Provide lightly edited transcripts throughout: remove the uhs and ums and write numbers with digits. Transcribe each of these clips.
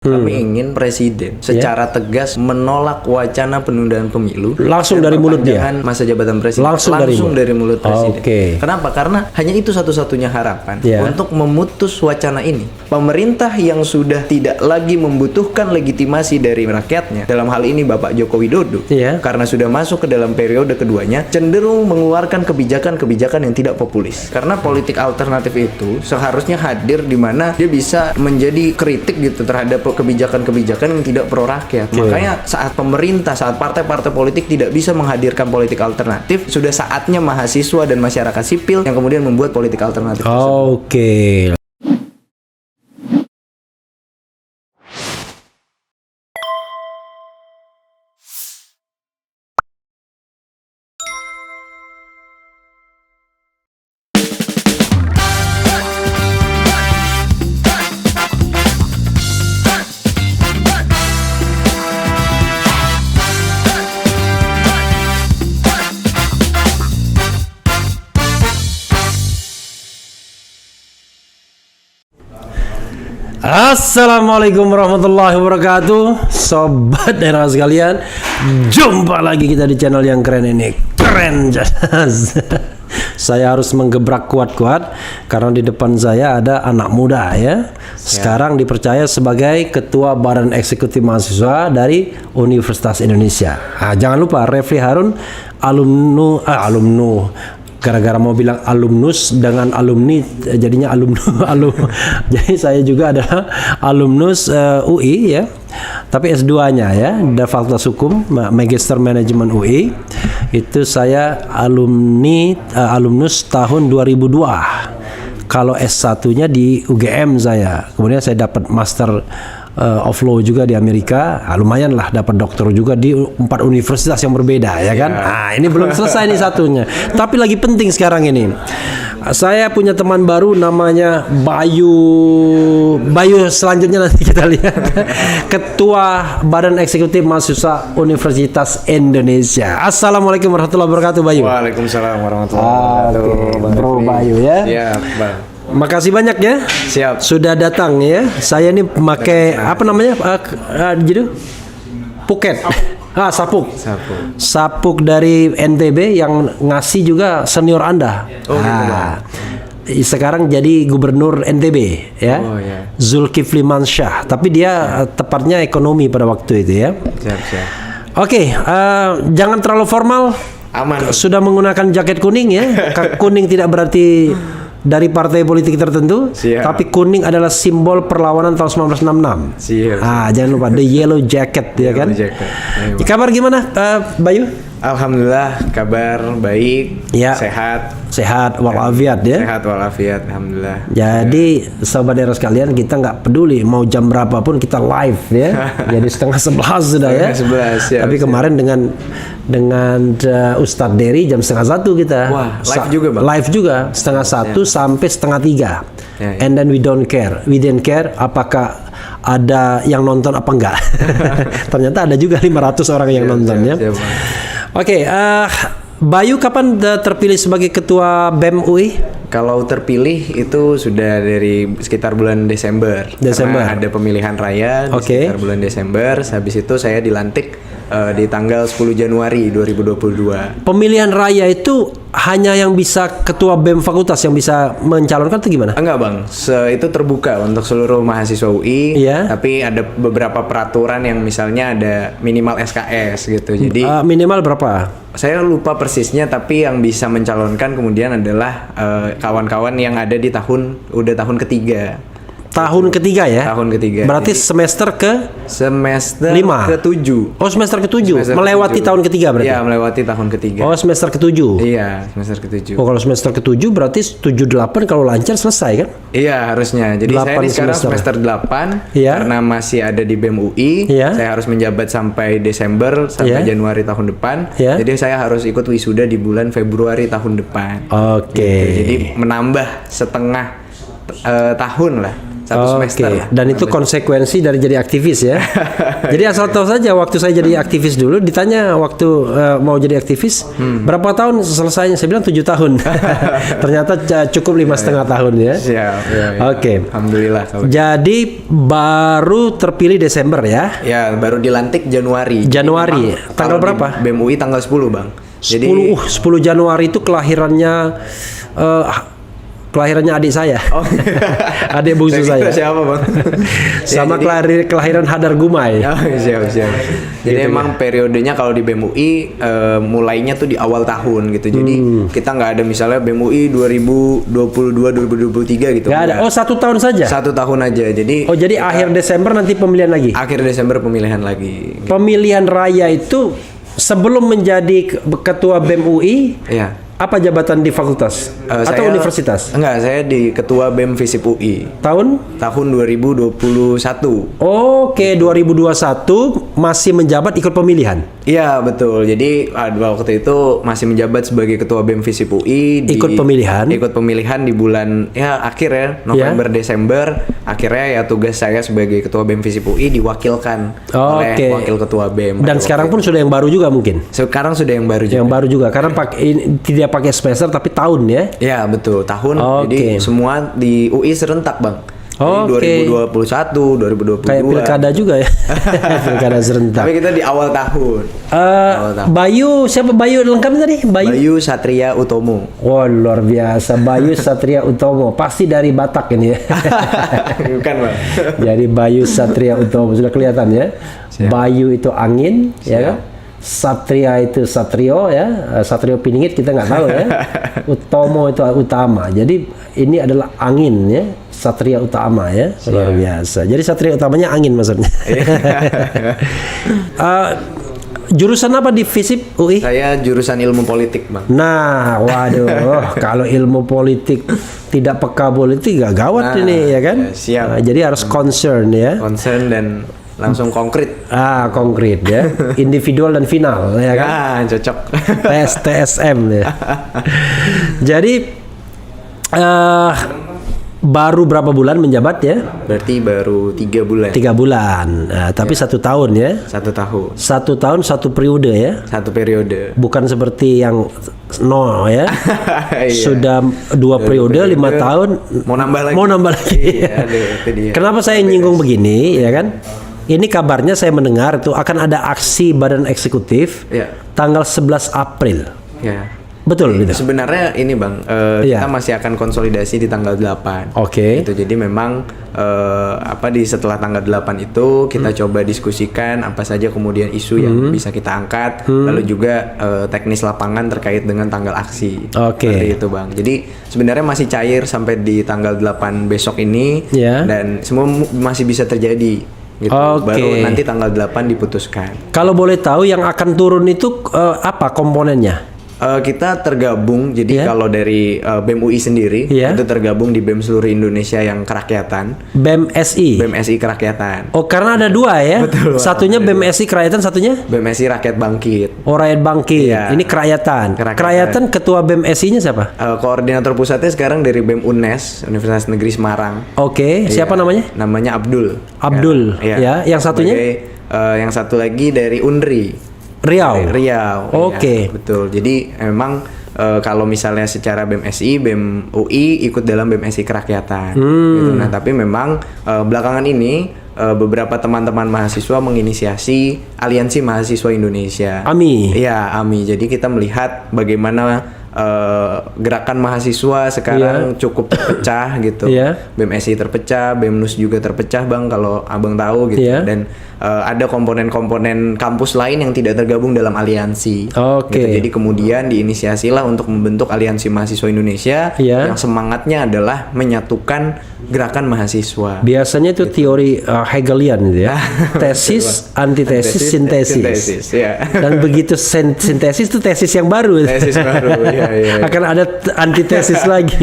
Kami ingin presiden secara tegas menolak wacana penundaan pemilu langsung dari mulut dia. Masa jabatan presiden Langsung dari mulut presiden. Oke. Kenapa? Karena hanya itu satu-satunya harapan Ya. untuk memutus wacana ini. Pemerintah yang sudah tidak lagi membutuhkan legitimasi dari rakyatnya, dalam hal ini Bapak Joko Widodo, Ya. karena sudah masuk ke dalam periode keduanya, cenderung mengeluarkan kebijakan-kebijakan yang tidak populis. Karena politik alternatif itu seharusnya hadir di mana dia bisa menjadi kritik gitu terhadap kebijakan-kebijakan yang tidak pro rakyat. Makanya saat pemerintah, saat partai-partai politik tidak bisa menghadirkan politik alternatif, sudah saatnya mahasiswa dan masyarakat sipil yang kemudian membuat politik alternatif tersebut. Oke. Assalamualaikum warahmatullahi wabarakatuh, sobat era sekalian. Jumpa lagi kita di channel yang keren ini. Keren jelas. Saya harus menggebrak kuat-kuat karena di depan saya ada anak muda ya. Sekarang dipercaya sebagai Ketua Badan Eksekutif Mahasiswa dari Universitas Indonesia. Nah, jangan lupa Refli Harun alumnu. Gara-gara mau bilang alumnus dengan alumni jadinya jadi saya juga adalah alumnus UI ya, tapi S2-nya ya, dari Fakultas Hukum, Magister Manajemen UI. Itu saya alumnus tahun 2002. Kalau S1-nya di UGM saya. Kemudian saya dapat Master of Law juga di Amerika. Lumayan lah, dapat doktor juga di 4 universitas yang berbeda ya kan. Nah, ini belum selesai nih satunya. Tapi lagi penting sekarang ini. Saya punya teman baru namanya Bayu selanjutnya nanti kita lihat. Ketua Badan Eksekutif Mahasiswa Universitas Indonesia. Assalamualaikum warahmatullahi wabarakatuh, Bayu. Waalaikumsalam warahmatullahi wabarakatuh. Bro Bayu ya. Ya, Bang. Makasih banyak ya. Siap. Sudah datang ya. Saya ini memakai apa namanya? Jadi Phuket. Sapuk. Sapuk dari NTB yang ngasih juga senior Anda. Sekarang jadi gubernur NTB ya. Zulkifli Mansyah. Tapi dia tepatnya ekonomi pada waktu itu ya. Siap. Oke, jangan terlalu formal. Aman. Sudah menggunakan jaket kuning ya. Kuning tidak berarti dari partai politik tertentu. Siap. Tapi kuning adalah simbol perlawanan tahun 1966. Siap. Jangan lupa the yellow jacket ya kan. Jacket. Kabar gimana, Bayu? Alhamdulillah, kabar baik, Ya. sehat walafiat ya. Sehat walafiat, alhamdulillah. Jadi sahabat daerah sekalian, kita nggak peduli mau jam berapapun kita live ya. Jadi 10:30 sudah ya. 11, siap, Tapi kemarin dengan Ustadz Dery jam 12:30 kita. Wah, live juga, Bang? Live juga 12:30 sampai 2:30. Ya. And then we didn't care apakah ada yang nonton apa enggak. Ternyata ada juga 500 orang yang nonton ya. Siap. Oke, Bayu kapan terpilih sebagai ketua BEM UI? Kalau terpilih itu sudah dari sekitar bulan Desember. Karena ada pemilihan raya di sekitar bulan Desember. Habis itu saya dilantik di tanggal 10 Januari 2022. Pemilihan raya itu hanya yang bisa ketua BEM fakultas yang bisa mencalonkan atau gimana? Enggak, Bang. Itu terbuka untuk seluruh mahasiswa UI. Iya. Tapi ada beberapa peraturan yang misalnya ada minimal SKS gitu. Jadi minimal berapa? saya lupa persisnya, tapi yang bisa mencalonkan kemudian adalah kawan-kawan yang ada di tahun ketiga. Tahun ketiga ya? Tahun ketiga. Berarti semester semester 5? ke-7. Oh, semester ke-7. Melewati tahun ketiga berarti? Iya, melewati tahun ketiga. Oh, semester ke-7. Iya, semester ke-7. Oh, kalau semester ke-7 berarti 7-8 kalau lancar selesai kan? Iya, harusnya. Jadi saya ini sekarang semester 8 karena masih ada di BEM UI. Saya harus menjabat sampai Desember sampai Januari tahun depan. Jadi saya harus ikut wisuda di bulan Februari tahun depan. Oke. Gitu. Jadi menambah setengah tahun lah. 1 semester lah. Dan itu konsekuensi dari jadi aktivis ya. Jadi asal tahu saja waktu saya jadi aktivis dulu ditanya waktu mau jadi aktivis berapa tahun selesainya, saya bilang 7 tahun. Ternyata cukup 5,5 tahun ya. Siap. Ya. Oke. Alhamdulillah. Jadi baru terpilih Desember ya. Ya, baru dilantik Januari. Januari. Memang Tanggal kalau berapa? Di BEM UI tanggal 10, Bang. 10 Januari itu kelahirannya adik saya. Oh. Adik bungsu Saya kira saya. siapa, Bang? Sama kelahiran Hadar Gumai. Oh, siap. Jadi emang periodenya kalau di BEM UI mulainya tuh di awal tahun gitu. Jadi kita nggak ada misalnya BEM UI 2022 2023 gitu. Nggak ada. Oh, 1 tahun saja. 1 tahun aja. Jadi Akhir Desember nanti pemilihan lagi. akhir Desember pemilihan lagi. Pemilihan raya itu sebelum menjadi ketua BEM UI, Iya. apa jabatan di fakultas atau universitas? Enggak, saya di ketua BEM Visip UI Tahun? tahun 2021. Oke, 2021 masih menjabat ikut pemilihan. Iya, betul. Jadi waktu itu masih menjabat sebagai ketua BEM Visip UI Ikut pemilihan di bulan akhir ya, November Desember. Akhirnya ya tugas saya sebagai ketua BEM Visip UI diwakilkan oleh wakil ketua BEM. Dan sekarang pun sudah yang baru juga mungkin. Sekarang sudah yang baru juga. Yang baru juga karena tidak pakai semester tapi tahun ya. Ya, betul. Tahun. Jadi semua di UI serentak, Bang. Jadi 2021, 2022. Kayak pilkada juga ya. Pilkada serentak. Tapi kita di awal tahun. Bayu, siapa Bayu lengkapnya tadi? Bayu Satria Utomo. Oh, luar biasa. Bayu Satria Utomo. Pasti dari Batak ini ya. Bukan, Bang. Jadi Bayu Satria Utomo sudah kelihatan ya. Siap. Bayu itu angin, ya kan? Satria itu Satrio ya, Satrio Piningit kita nggak tahu ya. Utomo itu utama. Jadi ini adalah angin ya, Satria Utama ya. Luar biasa. Jadi Satria utamanya angin maksudnya. Jurusan apa di Visip UI? Saya jurusan ilmu politik, Bang. Nah, waduh, kalau ilmu politik tidak peka politik gak gawat ini ya kan? Siap. Jadi harus concern ya. Concern dan langsung konkret. Konkret ya. Individual dan final ya kan? Cocok. TSM ya. Jadi baru berapa bulan menjabat ya? Berarti baru 3 bulan. 3 bulan. Tapi 1 tahun ya? 1 tahun. 1 tahun 1 periode ya? 1 periode. Bukan seperti yang ya. Sudah 2 periode 5 tahun. Mau nambah lagi. Iya, itu dia. Kenapa saya nyinggung begini ya kan? Ini kabarnya saya mendengar itu akan ada aksi badan eksekutif tanggal 11 April. Ya. Betul gitu. Sebenarnya ini, Bang, kita masih akan konsolidasi di tanggal 8. Oke. Itu jadi memang di setelah tanggal 8 itu kita coba diskusikan apa saja kemudian isu yang bisa kita angkat, lalu juga teknis lapangan terkait dengan tanggal aksi. Seperti itu, Bang. Jadi sebenarnya masih cair sampai di tanggal 8 besok ini dan semua masih bisa terjadi. Gitu. Baru nanti tanggal 8 diputuskan. Kalau boleh tahu yang akan turun itu apa komponennya? Kita tergabung, jadi kalau dari BEM UI sendiri itu tergabung di BEM seluruh Indonesia yang kerakyatan. BEM SI. BEM SI kerakyatan. Oh, karena ada 2 ya? Betul. Satunya BEM SI kerakyatan, satunya? BEM SI Rakyat Bangkit. Oh, Rakyat Bangkit. Ini kerakyatan. Kerakyatan ketua BEM SI-nya siapa? Koordinator pusatnya sekarang dari BEM UNES, Universitas Negeri Semarang. Siapa namanya? Namanya Abdul. Ya. Yang satunya? Yang satu lagi dari UNRI. Riau. Ya, betul. Jadi memang kalau misalnya secara BEM SI, BEM UI ikut dalam BEM SI kerakyatan. Gitu. Nah, tapi memang belakangan ini beberapa teman-teman mahasiswa menginisiasi Aliansi Mahasiswa Indonesia. AMI. Iya, AMI. Jadi kita melihat bagaimana gerakan mahasiswa sekarang cukup terpecah gitu. BEM SI terpecah, BEM NUS juga terpecah, Bang, kalau Abang tahu gitu. Dan ada komponen-komponen kampus lain yang tidak tergabung dalam aliansi. Gitu. Jadi kemudian diinisiasilah untuk membentuk Aliansi Mahasiswa Indonesia yang semangatnya adalah menyatukan gerakan mahasiswa. Biasanya itu teori Hegelian gitu ya. Tesis, antitesis, sintesis. Dan begitu sintesis itu tesis yang baru. Tesis baru. Akan ada antitesis lagi.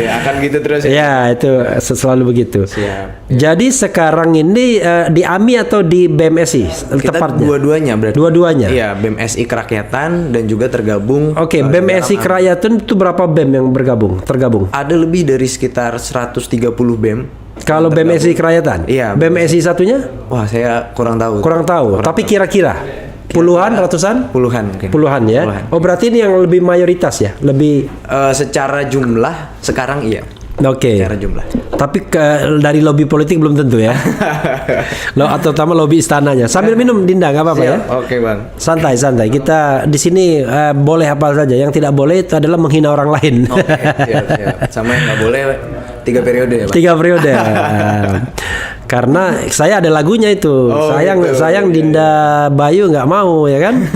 Akan gitu terus. Ya, itu selalu begitu. Siap. Jadi sekarang ini di AMI atau di BMSI Kita tepatnya? dua-duanya berarti. Dua-duanya. Iya, BMSI Kerakyatan dan juga tergabung. Oke, BMSI Kerakyatan itu berapa BEM yang tergabung? Ada lebih dari sekitar 130 BEM. Kalau BMSI Kerakyatan? Iya. BMSI satunya? Wah, saya kurang tahu. Kurang tahu. Tapi kira-kira puluhan, ratusan? Puluhan mungkin. Puluhan ya. Puluhan. Oh, berarti ini yang lebih mayoritas ya, lebih. Secara jumlah sekarang iya. Oke. Secara jumlah. Tapi dari lobby politik belum tentu ya. Atau terutama lobby istananya. Sambil minum Dinda nggak apa-apa ya. Oke, Bang. Santai. Kita di sini boleh apa saja. Yang tidak boleh itu adalah menghina orang lain. Oke, siap. Sama yang nggak boleh 3 periode ya, Bang. 3 periode. Karena saya ada lagunya itu. Sayang Dinda Bayu nggak mau ya kan.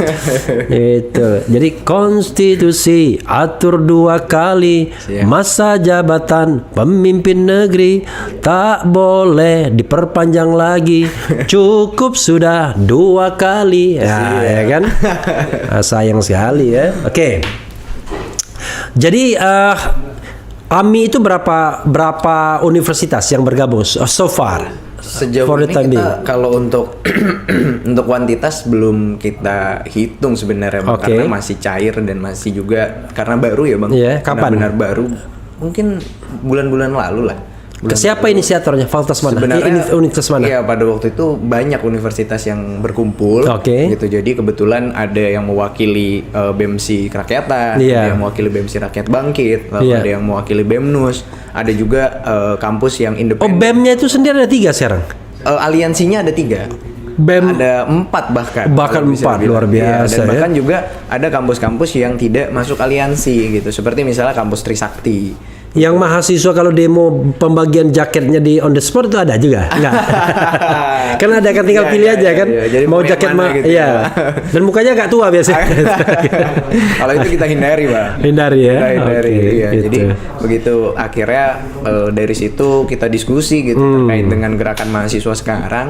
Itu. Jadi konstitusi atur 2 kali masa jabatan pemimpin negeri tak boleh diperpanjang lagi. Cukup sudah 2 kali. Ya kan. Sayang sekali ya. Oke. Jadi AMI itu berapa universitas yang bergabung so far? Sejauh For the ini time kita being. kalau untuk untuk kuantitas belum kita hitung sebenarnya, Bang, Oke. karena masih cair dan masih juga karena baru ya, Bang. Iya, kapan? Benar baru. Mungkin bulan-bulan lalu lah. Siapa inisiatornya? Fakultas mana? Sebenarnya Universitas mana? Iya, pada waktu itu banyak universitas yang berkumpul. Oke. Gitu. Jadi kebetulan ada yang mewakili BEMSI Kerakyatan, Iya. ada yang mewakili BEMSI Rakyat Bangkit, lalu Iya. ada yang mewakili BEMNUS, ada juga kampus yang Oh, independen. BEM-nya itu sendiri ada 3 sekarang. Aliansinya ada 3. BEM Ada 4 bahkan. Bahkan kalau bisa 4, dibilang. luar biasa, Iya, dan ya. bahkan juga ada kampus-kampus yang tidak masuk aliansi gitu. Seperti misalnya kampus Trisakti. yang mahasiswa kalau demo pembagian jaketnya di on the spot itu ada juga? Enggak. Kan ada kan tinggal Iya, pilih iya, aja iya, kan. iya. Jadi Mau mau yang jaket mana gitu iya. ya. Dan mukanya agak tua biasanya. Kalau itu kita hindari, Bang. Hindari ya. Kita hindari. Oke, Iya. gitu. Jadi begitu akhirnya dari situ kita diskusi gitu terkait dengan gerakan mahasiswa sekarang.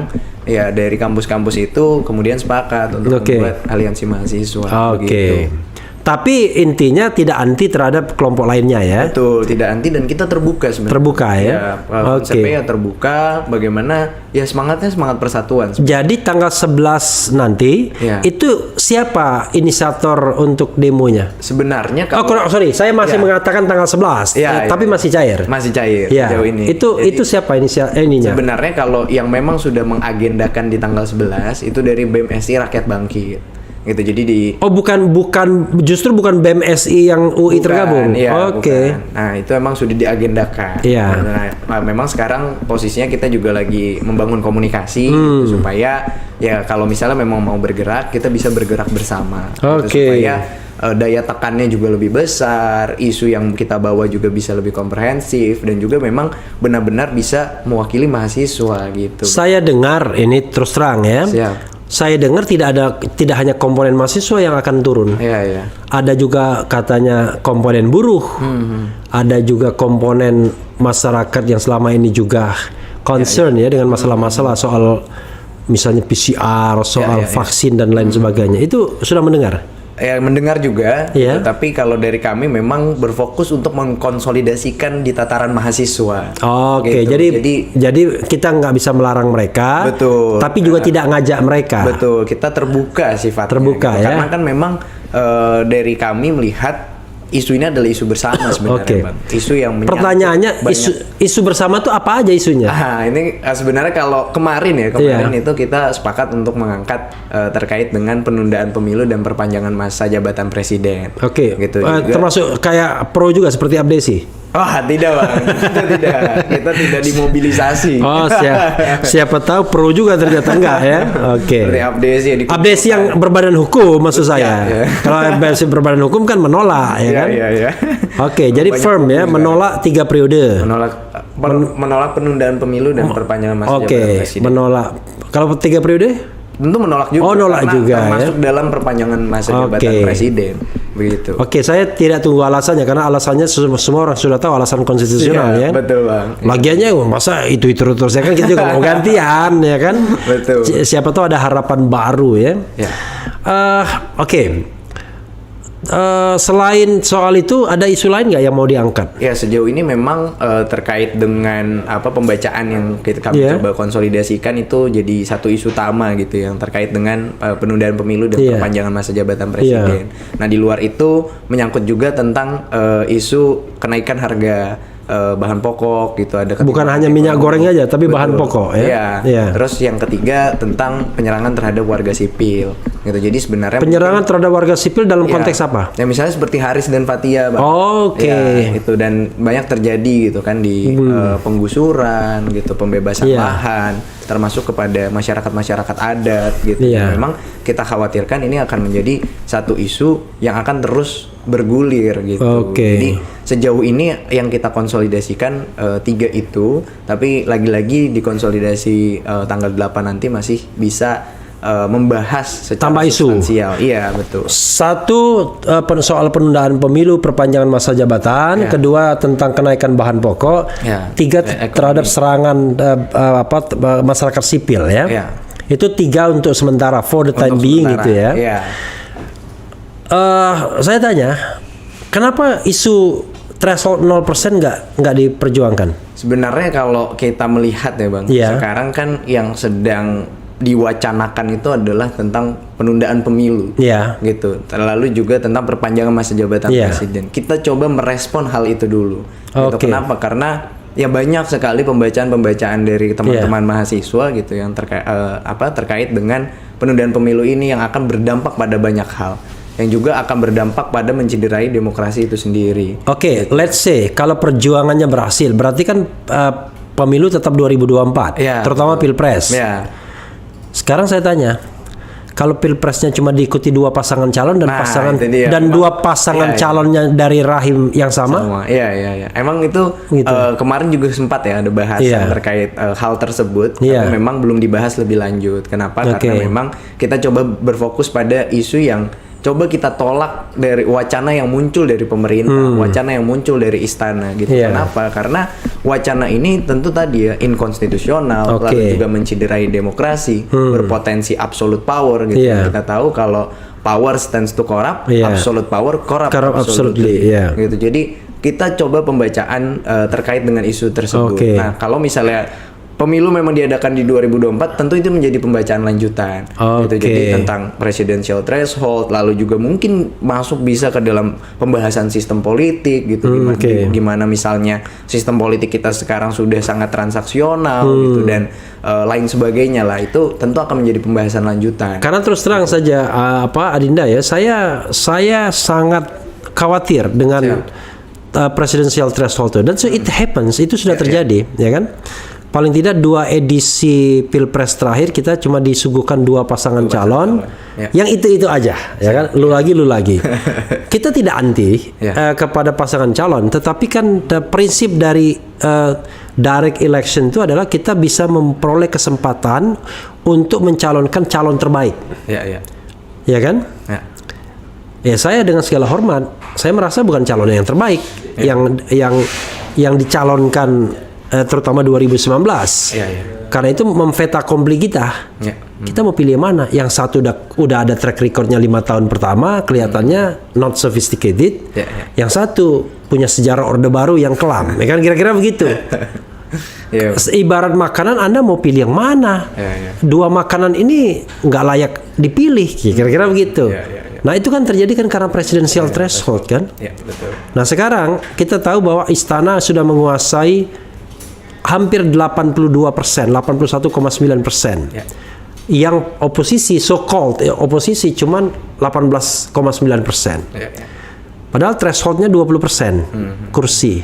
Ya dari kampus-kampus itu kemudian sepakat untuk Oke. membuat aliansi mahasiswa. Oke. Begitu. Tapi intinya tidak anti terhadap kelompok lainnya ya. Betul, tidak anti dan kita terbuka sebenarnya. Terbuka ya? Konsepnya ya terbuka, bagaimana ya semangatnya semangat persatuan. Jadi tanggal 11 nanti Ya. itu siapa inisiator untuk demonya? Sebenarnya Oh, sorry, saya masih Ya. mengatakan tanggal 11, Ya, ya. tapi masih cair. Masih cair Ya. sejauh ini. Itu siapa ininya? Sebenarnya kalau yang memang sudah mengagendakan di tanggal 11 itu dari BMSI Rakyat Bangkit. Gitu. Jadi di Oh, bukan justru bukan BMSI yang UI tergabung. Iya, Oke. bukan. Nah, itu emang sudah diagendakan. Iya. Nah, memang sekarang posisinya kita juga lagi membangun komunikasi supaya ya kalau misalnya memang mau bergerak, kita bisa bergerak bersama. Gitu, Oke. supaya daya tekannya juga lebih besar, isu yang kita bawa juga bisa lebih komprehensif dan juga memang benar-benar bisa mewakili mahasiswa gitu. Saya dengar ini terus terang ya. Siap. Saya dengar tidak hanya komponen mahasiswa yang akan turun. Iya, iya. Ada juga katanya komponen buruh. Ada juga komponen masyarakat yang selama ini juga concern ya dengan masalah-masalah soal misalnya PCR, soal vaksin dan lain sebagainya. Itu sudah mendengar? Ya mendengar juga, Iya. gitu. Tapi kalau dari kami memang berfokus untuk mengkonsolidasikan di tataran mahasiswa. Oke, Gitu. jadi kita nggak bisa melarang mereka, Betul. tapi juga tidak ngajak mereka. Betul, kita terbuka sifatnya. Terbuka, ya. Karena kan memang dari kami melihat isu ini adalah isu bersama sebenarnya, Oke. Bang. Isu yang menyangkut Pertanyaannya banyak. isu bersama tuh apa aja isunya? Ini sebenarnya kalau kemarin Iya. itu kita sepakat untuk mengangkat terkait dengan penundaan pemilu dan perpanjangan masa jabatan presiden. Oke, Gitu juga. termasuk kayak pro juga seperti Abdesi. Wah, tidak, Bang. Kita tidak. Kita tidak dimobilisasi. Oh, siapa tahu pro juga ternyata enggak ya? Oke. Seperti Abdesi ya, Abdesi yang berbadan hukum maksud saya. Ya. Kalau Abdesi berbadan hukum kan menolak ya kan? Iya. Oke, jadi Banyak firm ya, juga. menolak 3 periode. Menolak penundaan pemilu dan perpanjangan masa jabatan Oke, presiden. menolak. Kalau 3 periode? Tentu menolak juga. Oh, nolak karena juga, termasuk dalam perpanjangan masa jabatan Oke. presiden. Begitu. Oke, saya tidak tunggu alasannya karena alasannya semua orang sudah tahu alasan konstitusional Iya, ya. betul, Bang. Lagiannya masa itu terus ya kan kita juga mau gantian ya kan. Betul. Siapa tahu ada harapan baru ya. Ya. Oke. selain soal itu ada isu lain nggak yang mau diangkat? Ya sejauh ini memang terkait dengan pembacaan yang kami coba konsolidasikan itu jadi satu isu utama gitu yang terkait dengan penundaan pemilu dan perpanjangan masa jabatan presiden. Nah di luar itu menyangkut juga tentang isu kenaikan harga bahan pokok gitu, ada bukan hanya minyak goreng aja tapi bahan pokok ya. Terus yang ketiga tentang penyerangan terhadap warga sipil gitu. Jadi sebenarnya penyerangan terhadap warga sipil dalam konteks apa? Ya misalnya seperti Haris dan Fathia, Bang. Oke. Ya, itu dan banyak terjadi gitu kan di penggusuran gitu, pembebasan lahan termasuk kepada masyarakat adat gitu. Memang kita khawatirkan ini akan menjadi satu isu yang akan terus bergulir gitu. Jadi sejauh ini yang kita konsolidasikan 3 itu, tapi lagi-lagi dikonsolidasi tanggal 8 nanti masih bisa membahas secara tambah isu. substansial. Iya, betul. Satu soal penundaan pemilu, perpanjangan masa jabatan, kedua tentang kenaikan bahan pokok, tiga terhadap serangan masyarakat sipil ya. Itu 3 untuk sementara for the time being gitu ya. Saya tanya, kenapa isu threshold 0% nggak diperjuangkan? Sebenarnya kalau kita melihat ya Bang, sekarang kan yang sedang diwacanakan itu adalah tentang penundaan pemilu, gitu. Lalu juga tentang perpanjangan masa jabatan presiden. Kita coba merespon hal itu dulu. Gitu. Kenapa? Karena ya banyak sekali pembacaan dari teman-teman mahasiswa gitu yang terkait dengan penundaan pemilu ini yang akan berdampak pada banyak hal. Yang juga akan berdampak pada mencederai demokrasi itu sendiri. Let's say kalau perjuangannya berhasil, berarti kan pemilu tetap 2024, terutama pilpres. Sekarang saya tanya, kalau pilpresnya cuma diikuti 2 pasangan calon dan dua pasangan calonnya dari rahim yang sama? Iya. Emang itu kemarin juga sempat ya ada bahasan terkait hal tersebut, tapi memang belum dibahas lebih lanjut. Kenapa? Karena memang kita coba berfokus pada isu yang coba kita tolak dari wacana yang muncul dari pemerintah, wacana yang muncul dari istana gitu. Kenapa? Karena wacana ini tentu tadi ya inkonstitusional, lalu juga mencederai demokrasi, berpotensi absolute power gitu. Kita tahu kalau power stands to corrupt, absolute power corrupt absolutely. Gitu. Jadi kita coba pembacaan terkait dengan isu tersebut. Nah, kalau misalnya pemilu memang diadakan di 2024, tentu itu menjadi pembacaan lanjutan. Gitu. Jadi tentang presidential threshold, lalu juga mungkin masuk bisa ke dalam pembahasan sistem politik gitu. Gimana misalnya sistem politik kita sekarang sudah sangat transaksional gitu dan lain sebagainya lah. Itu tentu akan menjadi pembahasan lanjutan. Karena terus terang saja Adinda ya, saya sangat khawatir dengan presidential threshold itu. Dan so it happens, itu sudah terjadi, ya kan? Paling tidak 2 edisi pilpres terakhir kita cuma disuguhkan 2 pasangan calon yang itu aja, ya kan? Lu lagi. Kita tidak anti kepada pasangan calon, tetapi kan prinsip dari direct election itu adalah kita bisa memperoleh kesempatan untuk mencalonkan calon terbaik. Ya kan? Ya saya dengan segala hormat, saya merasa bukan calon yang terbaik yang dicalonkan terutama 2019. Karena itu memveta kompli kita. Kita mau pilih yang mana? Yang satu udah ada track recordnya 5 tahun pertama, kelihatannya not sophisticated. Yang satu punya sejarah orde baru yang kelam. Ya kan kira-kira begitu. Ibarat makanan, Anda mau pilih yang mana? 2 makanan ini nggak layak dipilih, kira-kira begitu. Nah itu kan terjadi kan karena presidential threshold kan. Betul. Nah sekarang kita tahu bahwa istana sudah menguasai hampir 82%, 81,9%. Yang oposisi, so-called oposisi cuman 18,9%. Padahal thresholdnya 20% kursi.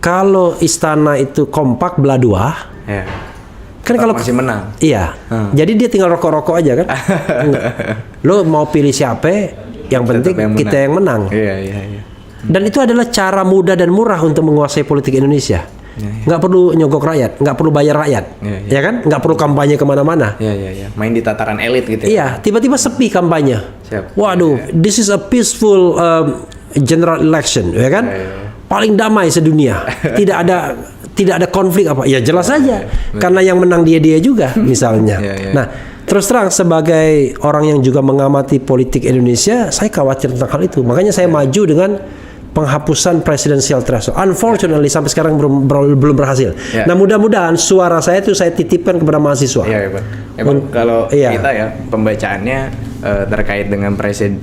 Kalau istana itu kompak belah 2, kan kalau masih menang. Iya. Jadi dia tinggal rokok-rokok aja kan. Lo mau pilih siapa, yang penting kita yang menang. Dan itu adalah cara mudah dan murah untuk menguasai politik Indonesia. Nggak perlu nyogok rakyat, nggak perlu bayar rakyat, ya kan? Nggak perlu kampanye kemana-mana. Main di tataran elit gitu. Iya, tiba-tiba sepi kampanye. Waduh, this is a peaceful general election, ya kan? Paling damai sedunia. tidak ada konflik apa? Ya jelas saja, karena yang menang dia juga misalnya. Nah, terus terang sebagai orang yang juga mengamati politik Indonesia, saya khawatir tentang hal itu. Makanya saya maju dengan penghapusan presidensial threshold. Unfortunately sampai sekarang belum berhasil. Nah, mudah-mudahan suara saya itu saya titipkan kepada mahasiswa. Iya, Bang. Kalau kita ya pembacaannya terkait dengan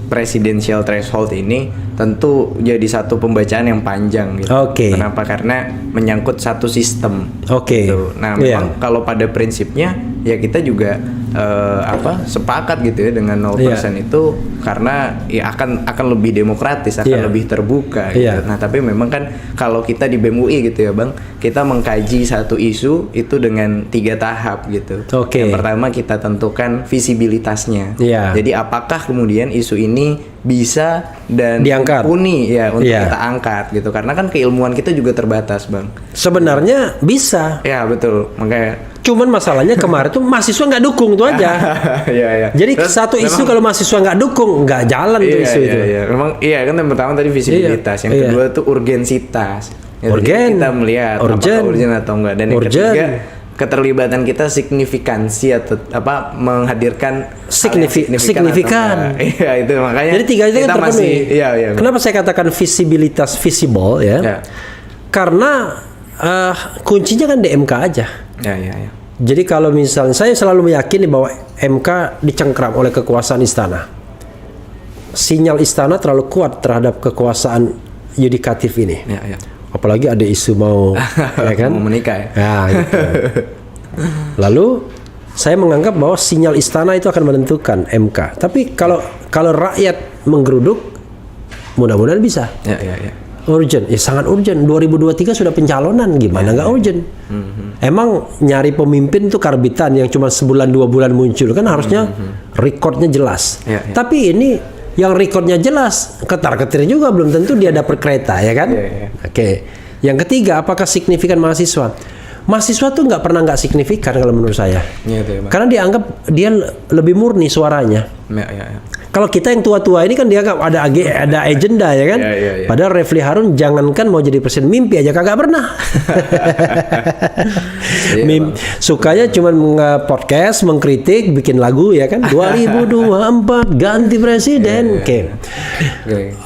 presidensial threshold ini tentu jadi satu pembacaan yang panjang gitu. Kenapa? Karena menyangkut satu sistem. Gitu. Nah, memang kalau pada prinsipnya ya kita juga sepakat gitu ya dengan 0% itu karena ya akan lebih demokratis, akan lebih terbuka gitu. Nah, tapi memang kan kalau kita di BEM UI gitu ya, Bang, kita mengkaji satu isu itu dengan 3 tahap gitu. Yang pertama kita tentukan visibilitasnya. Jadi apakah kemudian isu ini bisa dan mumpuni ya untuk kita angkat gitu, karena kan keilmuan kita juga terbatas, Bang. Sebenarnya bisa. Ya, betul. Makanya cuman masalahnya kemarin tuh mahasiswa nggak dukung tuh aja. Jadi terus, satu isu kalau mahasiswa nggak dukung nggak jalan tuh isu itu. Memang kan yang pertama tadi visibilitas, yang kedua tuh urgensitas. Kita melihat apakah urgen atau enggak, dan yang ketiga keterlibatan kita signifikansi atau menghadirkan signifikan. Iya, itu makanya. Jadi 3 itu kan terpenuhi. Kenapa saya katakan visibilitas visible ya? Karena kuncinya kan di MK aja. Jadi kalau misalnya saya selalu meyakini bahwa MK dicengkram oleh kekuasaan istana. Sinyal istana terlalu kuat terhadap kekuasaan yudikatif ini. Apalagi ada isu mau ya kan? Mau menikah ya. Gitu. Lalu saya menganggap bahwa sinyal istana itu akan menentukan MK. Tapi kalau rakyat menggeruduk, mudah-mudahan bisa. Urgent, sangat urgent. 2023 sudah pencalonan, gimana nggak urgent? Emang nyari pemimpin tuh karbitan yang cuma sebulan 2 bulan muncul kan harusnya rekodnya jelas. Tapi ini yang rekodnya jelas, ketar-ketir juga belum tentu dia dapat kereta ya kan? Yang ketiga, apakah signifikan mahasiswa? Mahasiswa tuh nggak pernah nggak signifikan kalau menurut saya. Karena dianggap dia lebih murni suaranya. Kalau kita yang tua-tua ini kan dianggap ada agenda ya kan. Padahal Refli Harun jangankan mau jadi presiden, mimpi aja kagak pernah. Sukanya cuma podcast, mengkritik, bikin lagu ya kan. 2024 ganti presiden.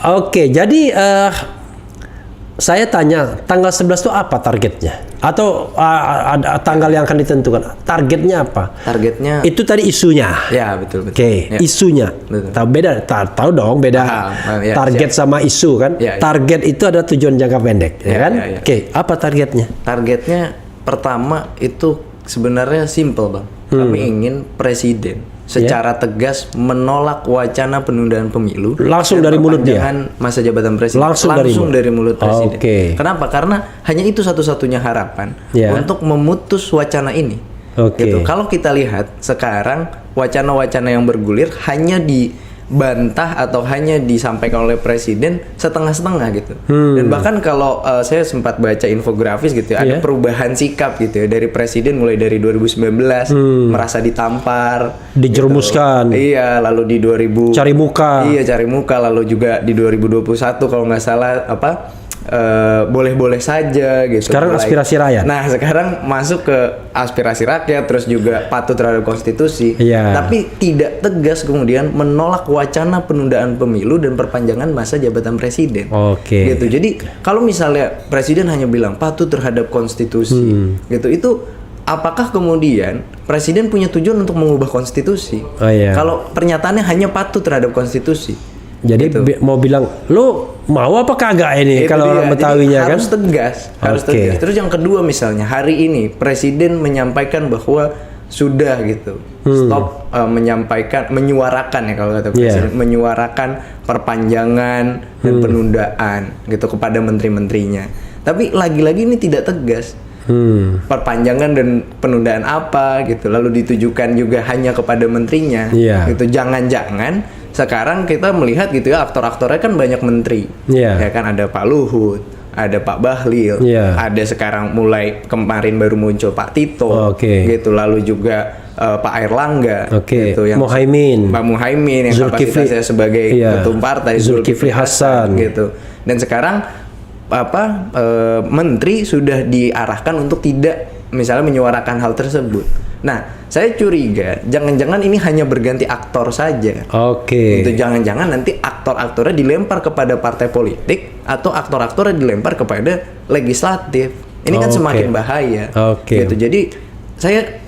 Oke, jadi saya tanya, tanggal 11 itu apa targetnya? Atau ada tanggal yang akan ditentukan? Targetnya apa? Targetnya itu tadi isunya. Ya, betul. Isunya. Tahu dong beda target sama isu kan? Target itu ada tujuan jangka pendek, ya kan? Apa targetnya? Targetnya pertama itu sebenarnya simple, Bang. Kami ingin presiden secara tegas menolak wacana penundaan pemilu langsung dari mulut dia, masa jabatan presiden langsung dari mulut presiden. Kenapa? Karena hanya itu satu-satunya harapan untuk memutus wacana ini. Gitu. Kalau kita lihat sekarang wacana-wacana yang bergulir hanya dibantah atau hanya disampaikan oleh presiden setengah-setengah gitu. Dan bahkan kalau saya sempat baca infografis gitu ya, ada perubahan sikap gitu ya dari presiden mulai dari 2019 merasa ditampar, dijerumuskan. Gitu. Lalu di 2000 cari muka, lalu juga di 2021 kalau nggak salah boleh-boleh saja gitu. Sekarang aspirasi rakyat. Nah, sekarang masuk ke aspirasi rakyat, terus juga patuh terhadap konstitusi. Tapi tidak tegas kemudian menolak wacana penundaan pemilu dan perpanjangan masa jabatan presiden. Gitu. Jadi kalau misalnya presiden hanya bilang patuh terhadap konstitusi, gitu, itu apakah kemudian presiden punya tujuan untuk mengubah konstitusi? Kalau pernyataannya hanya patuh terhadap konstitusi. Jadi gitu. Mau bilang lo mau apa kagak ini kalau orang Betawinya kan? Harus tegas. Terus yang kedua misalnya hari ini presiden menyampaikan bahwa sudah gitu stop menyuarakan ya kalau kata presiden menyuarakan perpanjangan dan penundaan gitu kepada menteri-menterinya. Tapi lagi-lagi ini tidak tegas. Perpanjangan dan penundaan apa gitu lalu ditujukan juga hanya kepada menterinya. Gitu. Jangan-jangan sekarang kita melihat gitu ya aktor-aktornya kan banyak menteri. Ya kan ada Pak Luhut, ada Pak Bahlil, ada sekarang mulai kemarin baru muncul Pak Tito, gitu. Lalu juga Pak Airlangga, gitu, yang Pak Muhaimin yang kapasitasnya sebagai ketum partai, Zulkifli Hasan, gitu. Dan sekarang menteri sudah diarahkan untuk tidak misalnya menyuarakan hal tersebut. Nah, saya curiga jangan-jangan ini hanya berganti aktor saja. Oke. Itu jangan-jangan nanti aktor-aktornya dilempar kepada partai politik atau aktor-aktornya dilempar kepada legislatif. Ini kan semakin bahaya. Gitu. Jadi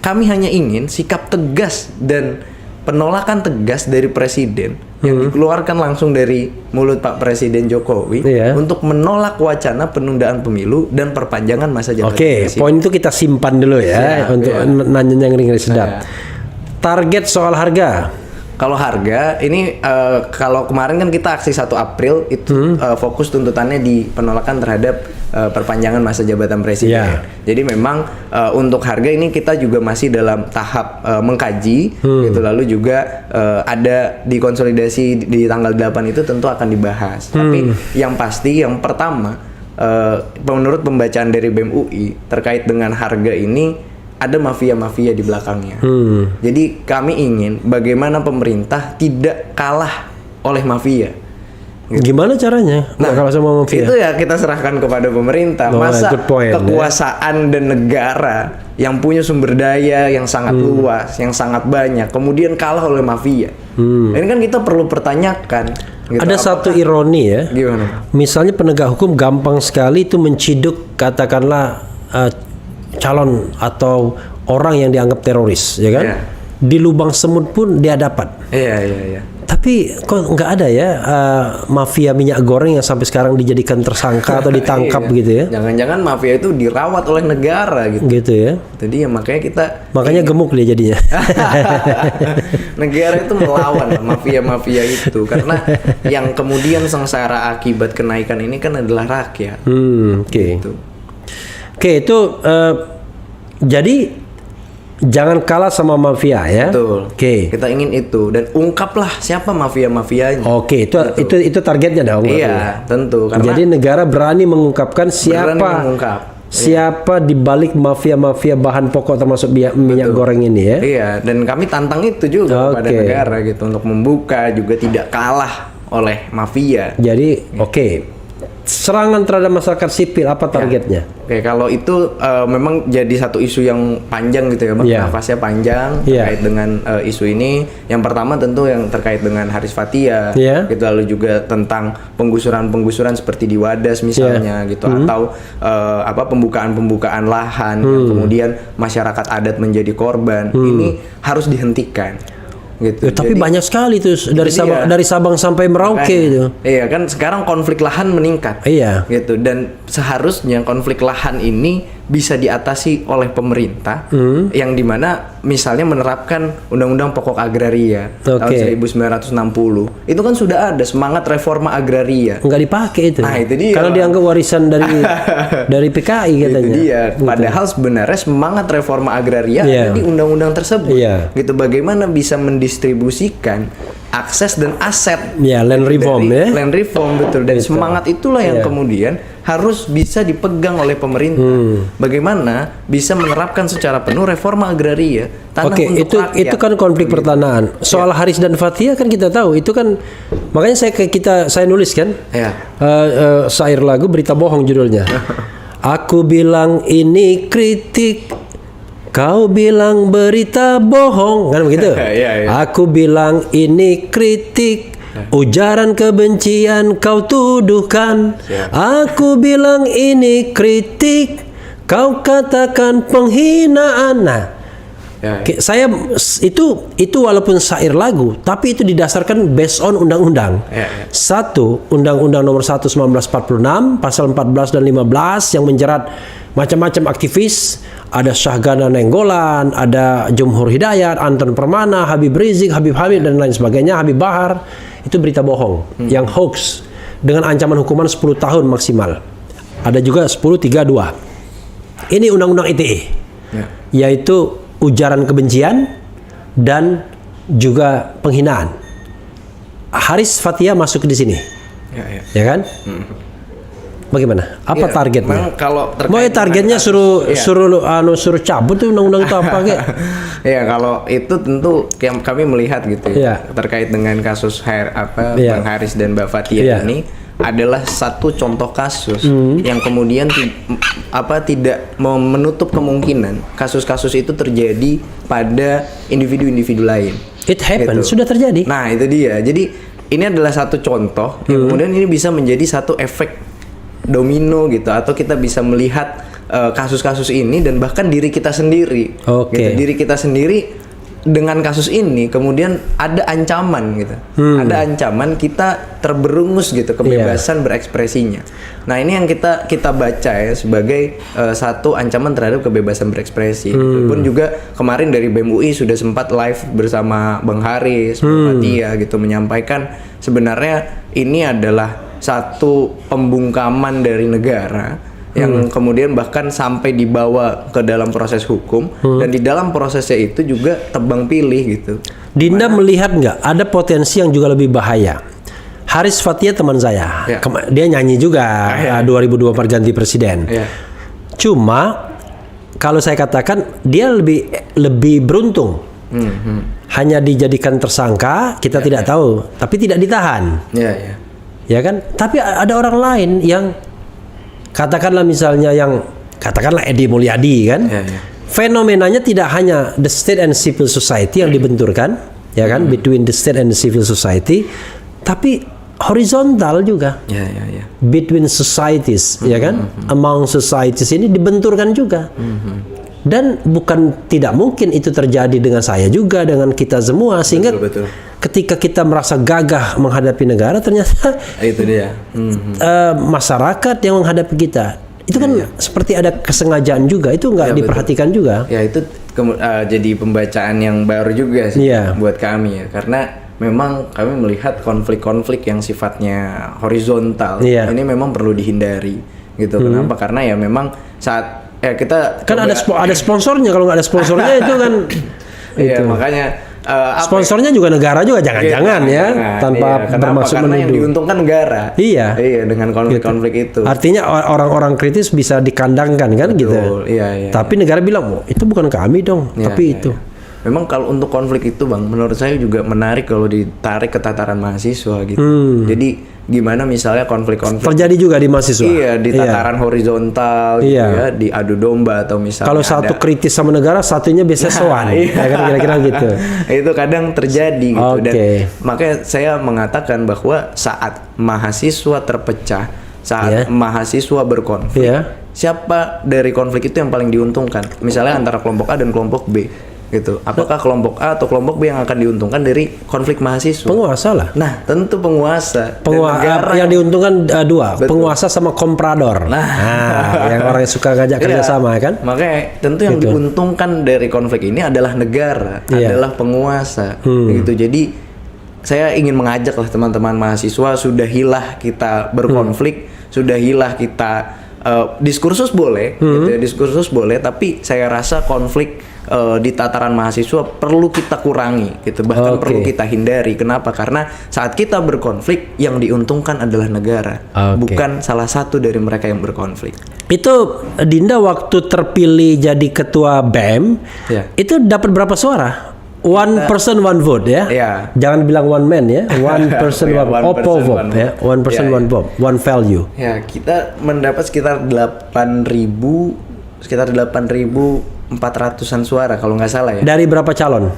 kami hanya ingin sikap tegas dan penolakan tegas dari presiden yang dikeluarkan langsung dari mulut Pak Presiden Jokowi untuk menolak wacana penundaan pemilu dan perpanjangan masa jabatan presiden. Poin itu kita simpan dulu untuk nanya yang ringan sedap. Target soal harga. Kalau harga ini kalau kemarin kan kita aksi 1 April itu fokus tuntutannya di penolakan terhadap perpanjangan masa jabatan presiden. Jadi memang untuk harga ini kita juga masih dalam tahap mengkaji gitu, lalu juga ada di konsolidasi di tanggal 8 itu tentu akan dibahas. Tapi yang pasti yang pertama menurut pembacaan dari BEM UI terkait dengan harga ini ada mafia-mafia di belakangnya. Jadi kami ingin bagaimana pemerintah tidak kalah oleh mafia. Gitu. Gimana caranya? Nah, kalau sama mafia? Itu ya kita serahkan kepada pemerintah. Masa kekuasaan dan negara yang punya sumber daya yang sangat luas, yang sangat banyak, kemudian kalah oleh mafia. Ini kan kita perlu pertanyakan. Gitu, ada satu ironi ya. Gimana? Misalnya penegak hukum gampang sekali itu menciduk katakanlah calon atau orang yang dianggap teroris, ya kan? Di lubang semut pun dia dapat. Iya. Tapi kok nggak ada ya mafia minyak goreng yang sampai sekarang dijadikan tersangka atau ditangkap gitu ya? Jangan-jangan mafia itu dirawat oleh negara gitu. Gitu ya? Jadi ya makanya gemuk dia jadinya. Negara itu melawan mafia-mafia itu karena yang kemudian sengsara akibat kenaikan ini kan adalah rakyat. Gitu. Oke, itu jadi jangan kalah sama mafia ya. Betul. Oke. Kita ingin itu dan ungkaplah siapa mafia-mafianya. Oke, itu targetnya dong. Iya, tentu. Karena jadi negara berani mengungkapkan siapa di balik mafia-mafia bahan pokok termasuk minyak goreng ini ya. Iya, dan kami tantang itu juga kepada negara gitu untuk membuka juga tidak kalah oleh mafia. Jadi serangan terhadap masyarakat sipil apa targetnya? Oke, kalau itu memang jadi satu isu yang panjang gitu ya Bang. Nafasnya panjang terkait dengan isu ini. Yang pertama tentu yang terkait dengan Haris Fathia gitu, lalu juga tentang penggusuran seperti di Wadas misalnya gitu, atau pembukaan lahan yang kemudian masyarakat adat menjadi korban. Ini harus dihentikan. Gitu. Tapi banyak sekali tuh dari Sabang sampai Merauke itu. Iya kan sekarang konflik lahan meningkat. Iya. Gitu, dan seharusnya konflik lahan ini bisa diatasi oleh pemerintah yang dimana misalnya menerapkan Undang-Undang Pokok Agraria tahun 1960. Itu kan sudah ada semangat reforma agraria. Nggak dipakai itu. Nah, itu dia. Karena dianggap warisan dari PKI katanya. Itu dia. Padahal sebenarnya semangat reforma agraria ada di undang-undang tersebut. Gitu, bagaimana bisa mendistribusikan akses dan aset. Land reform Land reform, betul. Dan semangat itulah yang kemudian harus bisa dipegang oleh pemerintah. Bagaimana bisa menerapkan secara penuh reforma agraria tanah untuk rakyat. Itu kan konflik pertanahan. Soal Haris dan Fathia kan kita tahu itu kan, makanya saya nulis kan syair lagu Berita Bohong judulnya. Aku bilang ini kritik, kau bilang berita bohong, kan begitu? Aku bilang ini kritik, ujaran kebencian kau tuduhkan. Aku bilang ini kritik, kau katakan penghinaan. Nah, saya itu walaupun syair lagu, tapi itu didasarkan based on undang-undang. Satu, Undang-Undang Nomor 1 1946 pasal 14 dan 15 yang menjerat macam-macam aktivis. Ada Syahgana Nenggolan, ada Jumhur Hidayat, Anton Permana, Habib Rizik, Habib Hamid dan lain sebagainya, Habib Bahar. Itu berita bohong yang hoax dengan ancaman hukuman 10 tahun maksimal. Ada juga 1032. Ini undang-undang ITE. Yaitu ujaran kebencian dan juga penghinaan. Haris Fathia masuk di sini. Ya kan? Bagaimana? Apa targetnya? Kalau targetnya suruh cabut tuh undang-undang itu apa kayak? Ya kalau itu tentu kami melihat gitu terkait dengan kasus Bang Haris dan Mbak Fathia ini, adalah satu contoh kasus yang kemudian tidak menutup kemungkinan kasus-kasus itu terjadi pada individu-individu lain. It happened, Gitu. sudah terjadi. Nah, itu dia. Jadi ini adalah satu contoh yang kemudian ini bisa menjadi satu efek domino gitu, atau kita bisa melihat kasus-kasus ini dan bahkan diri kita sendiri. Oke. Gitu. Diri kita sendiri dengan kasus ini kemudian ada ancaman gitu. Ada ancaman kita terberungus gitu kebebasan berekspresinya. Nah, ini yang kita baca ya sebagai satu ancaman terhadap kebebasan berekspresi. Itu pun juga kemarin dari BEM UI sudah sempat live bersama Bang Haris, Bang Fatia gitu menyampaikan sebenarnya ini adalah satu pembungkaman dari negara yang kemudian bahkan sampai dibawa ke dalam proses hukum dan di dalam prosesnya itu juga tebang pilih gitu. Dinda melihat nggak ada potensi yang juga lebih bahaya? Haris Fathia teman saya, Ya. Dia nyanyi juga 2024 ganti presiden. Ya. Cuma kalau saya katakan dia lebih beruntung. Hanya dijadikan tersangka, kita tidak tahu, tapi tidak ditahan. Ya, ya. Ya kan? Tapi ada orang lain yang katakanlah misalnya katakanlah Edi Mulyadi kan? Ya, ya. Fenomenanya tidak hanya the state and civil society yang dibenturkan, ya kan? Between the state and the civil society, tapi horizontal juga. Ya, ya, ya. Between societies, ya kan? Among societies ini dibenturkan juga. Dan bukan tidak mungkin itu terjadi dengan saya juga, dengan kita semua, sehingga Betul. ketika kita merasa gagah menghadapi negara, ternyata Itu dia. masyarakat yang menghadapi kita. Itu kan seperti ada kesengajaan juga, itu nggak diperhatikan juga. Ya, itu jadi pembacaan yang baru juga sih buat kami ya, karena memang kami melihat konflik-konflik yang sifatnya horizontal ini memang perlu dihindari gitu. Kenapa? Karena ya memang saat kita kan ada sponsornya, kalau nggak ada sponsornya itu kan iya, makanya sponsornya juga negara juga, jangan-jangan ya, tanpa bermaksud karena yang menuduh. diuntungkan negara. Iya, dengan konflik-konflik itu. Artinya orang-orang kritis bisa dikandangkan kan. Betul, gitu. Iya. Tapi negara bilang, itu bukan kami dong, tapi itu. Memang kalau untuk konflik itu Bang, menurut saya juga menarik kalau ditarik ke tataran mahasiswa gitu. Jadi gimana misalnya konflik-konflik terjadi juga di mahasiswa. Iya, di tataran horizontal gitu ya, di adu domba atau misalnya kalau satu kritis sama negara, satunya biasa sowan. Ya kan, kira-kira gitu. Itu kadang terjadi gitu. Dan Oke. makanya saya mengatakan bahwa saat mahasiswa terpecah, saat mahasiswa berkonflik, siapa dari konflik itu yang paling diuntungkan? Misalnya antara kelompok A dan kelompok B gitu. Apakah kelompok A atau kelompok B yang akan diuntungkan dari konflik mahasiswa? Penguasa lah. Nah, tentu penguasa. Yang diuntungkan dua, penguasa sama komprador. Nah, yang orang yang suka ngajak kerjasama kan? Makanya tentu yang diuntungkan dari konflik ini adalah negara, adalah penguasa. Gitu. Jadi saya ingin mengajak lah teman-teman mahasiswa, sudahilah kita berkonflik, sudahilah kita diskursus boleh, gitu ya, diskursus boleh, tapi saya rasa konflik di tataran mahasiswa perlu kita kurangi, gitu, bahkan perlu kita hindari. Kenapa? Karena saat kita berkonflik, yang diuntungkan adalah negara, bukan salah satu dari mereka yang berkonflik. Itu Dinda waktu terpilih jadi ketua BEM, itu dapat berapa suara? One person one vote ya. Jangan bilang one man ya. One person one vote ya. One person one vote, one value. Ya, kita mendapat sekitar 8.400-an suara kalau nggak salah ya. Dari berapa calon?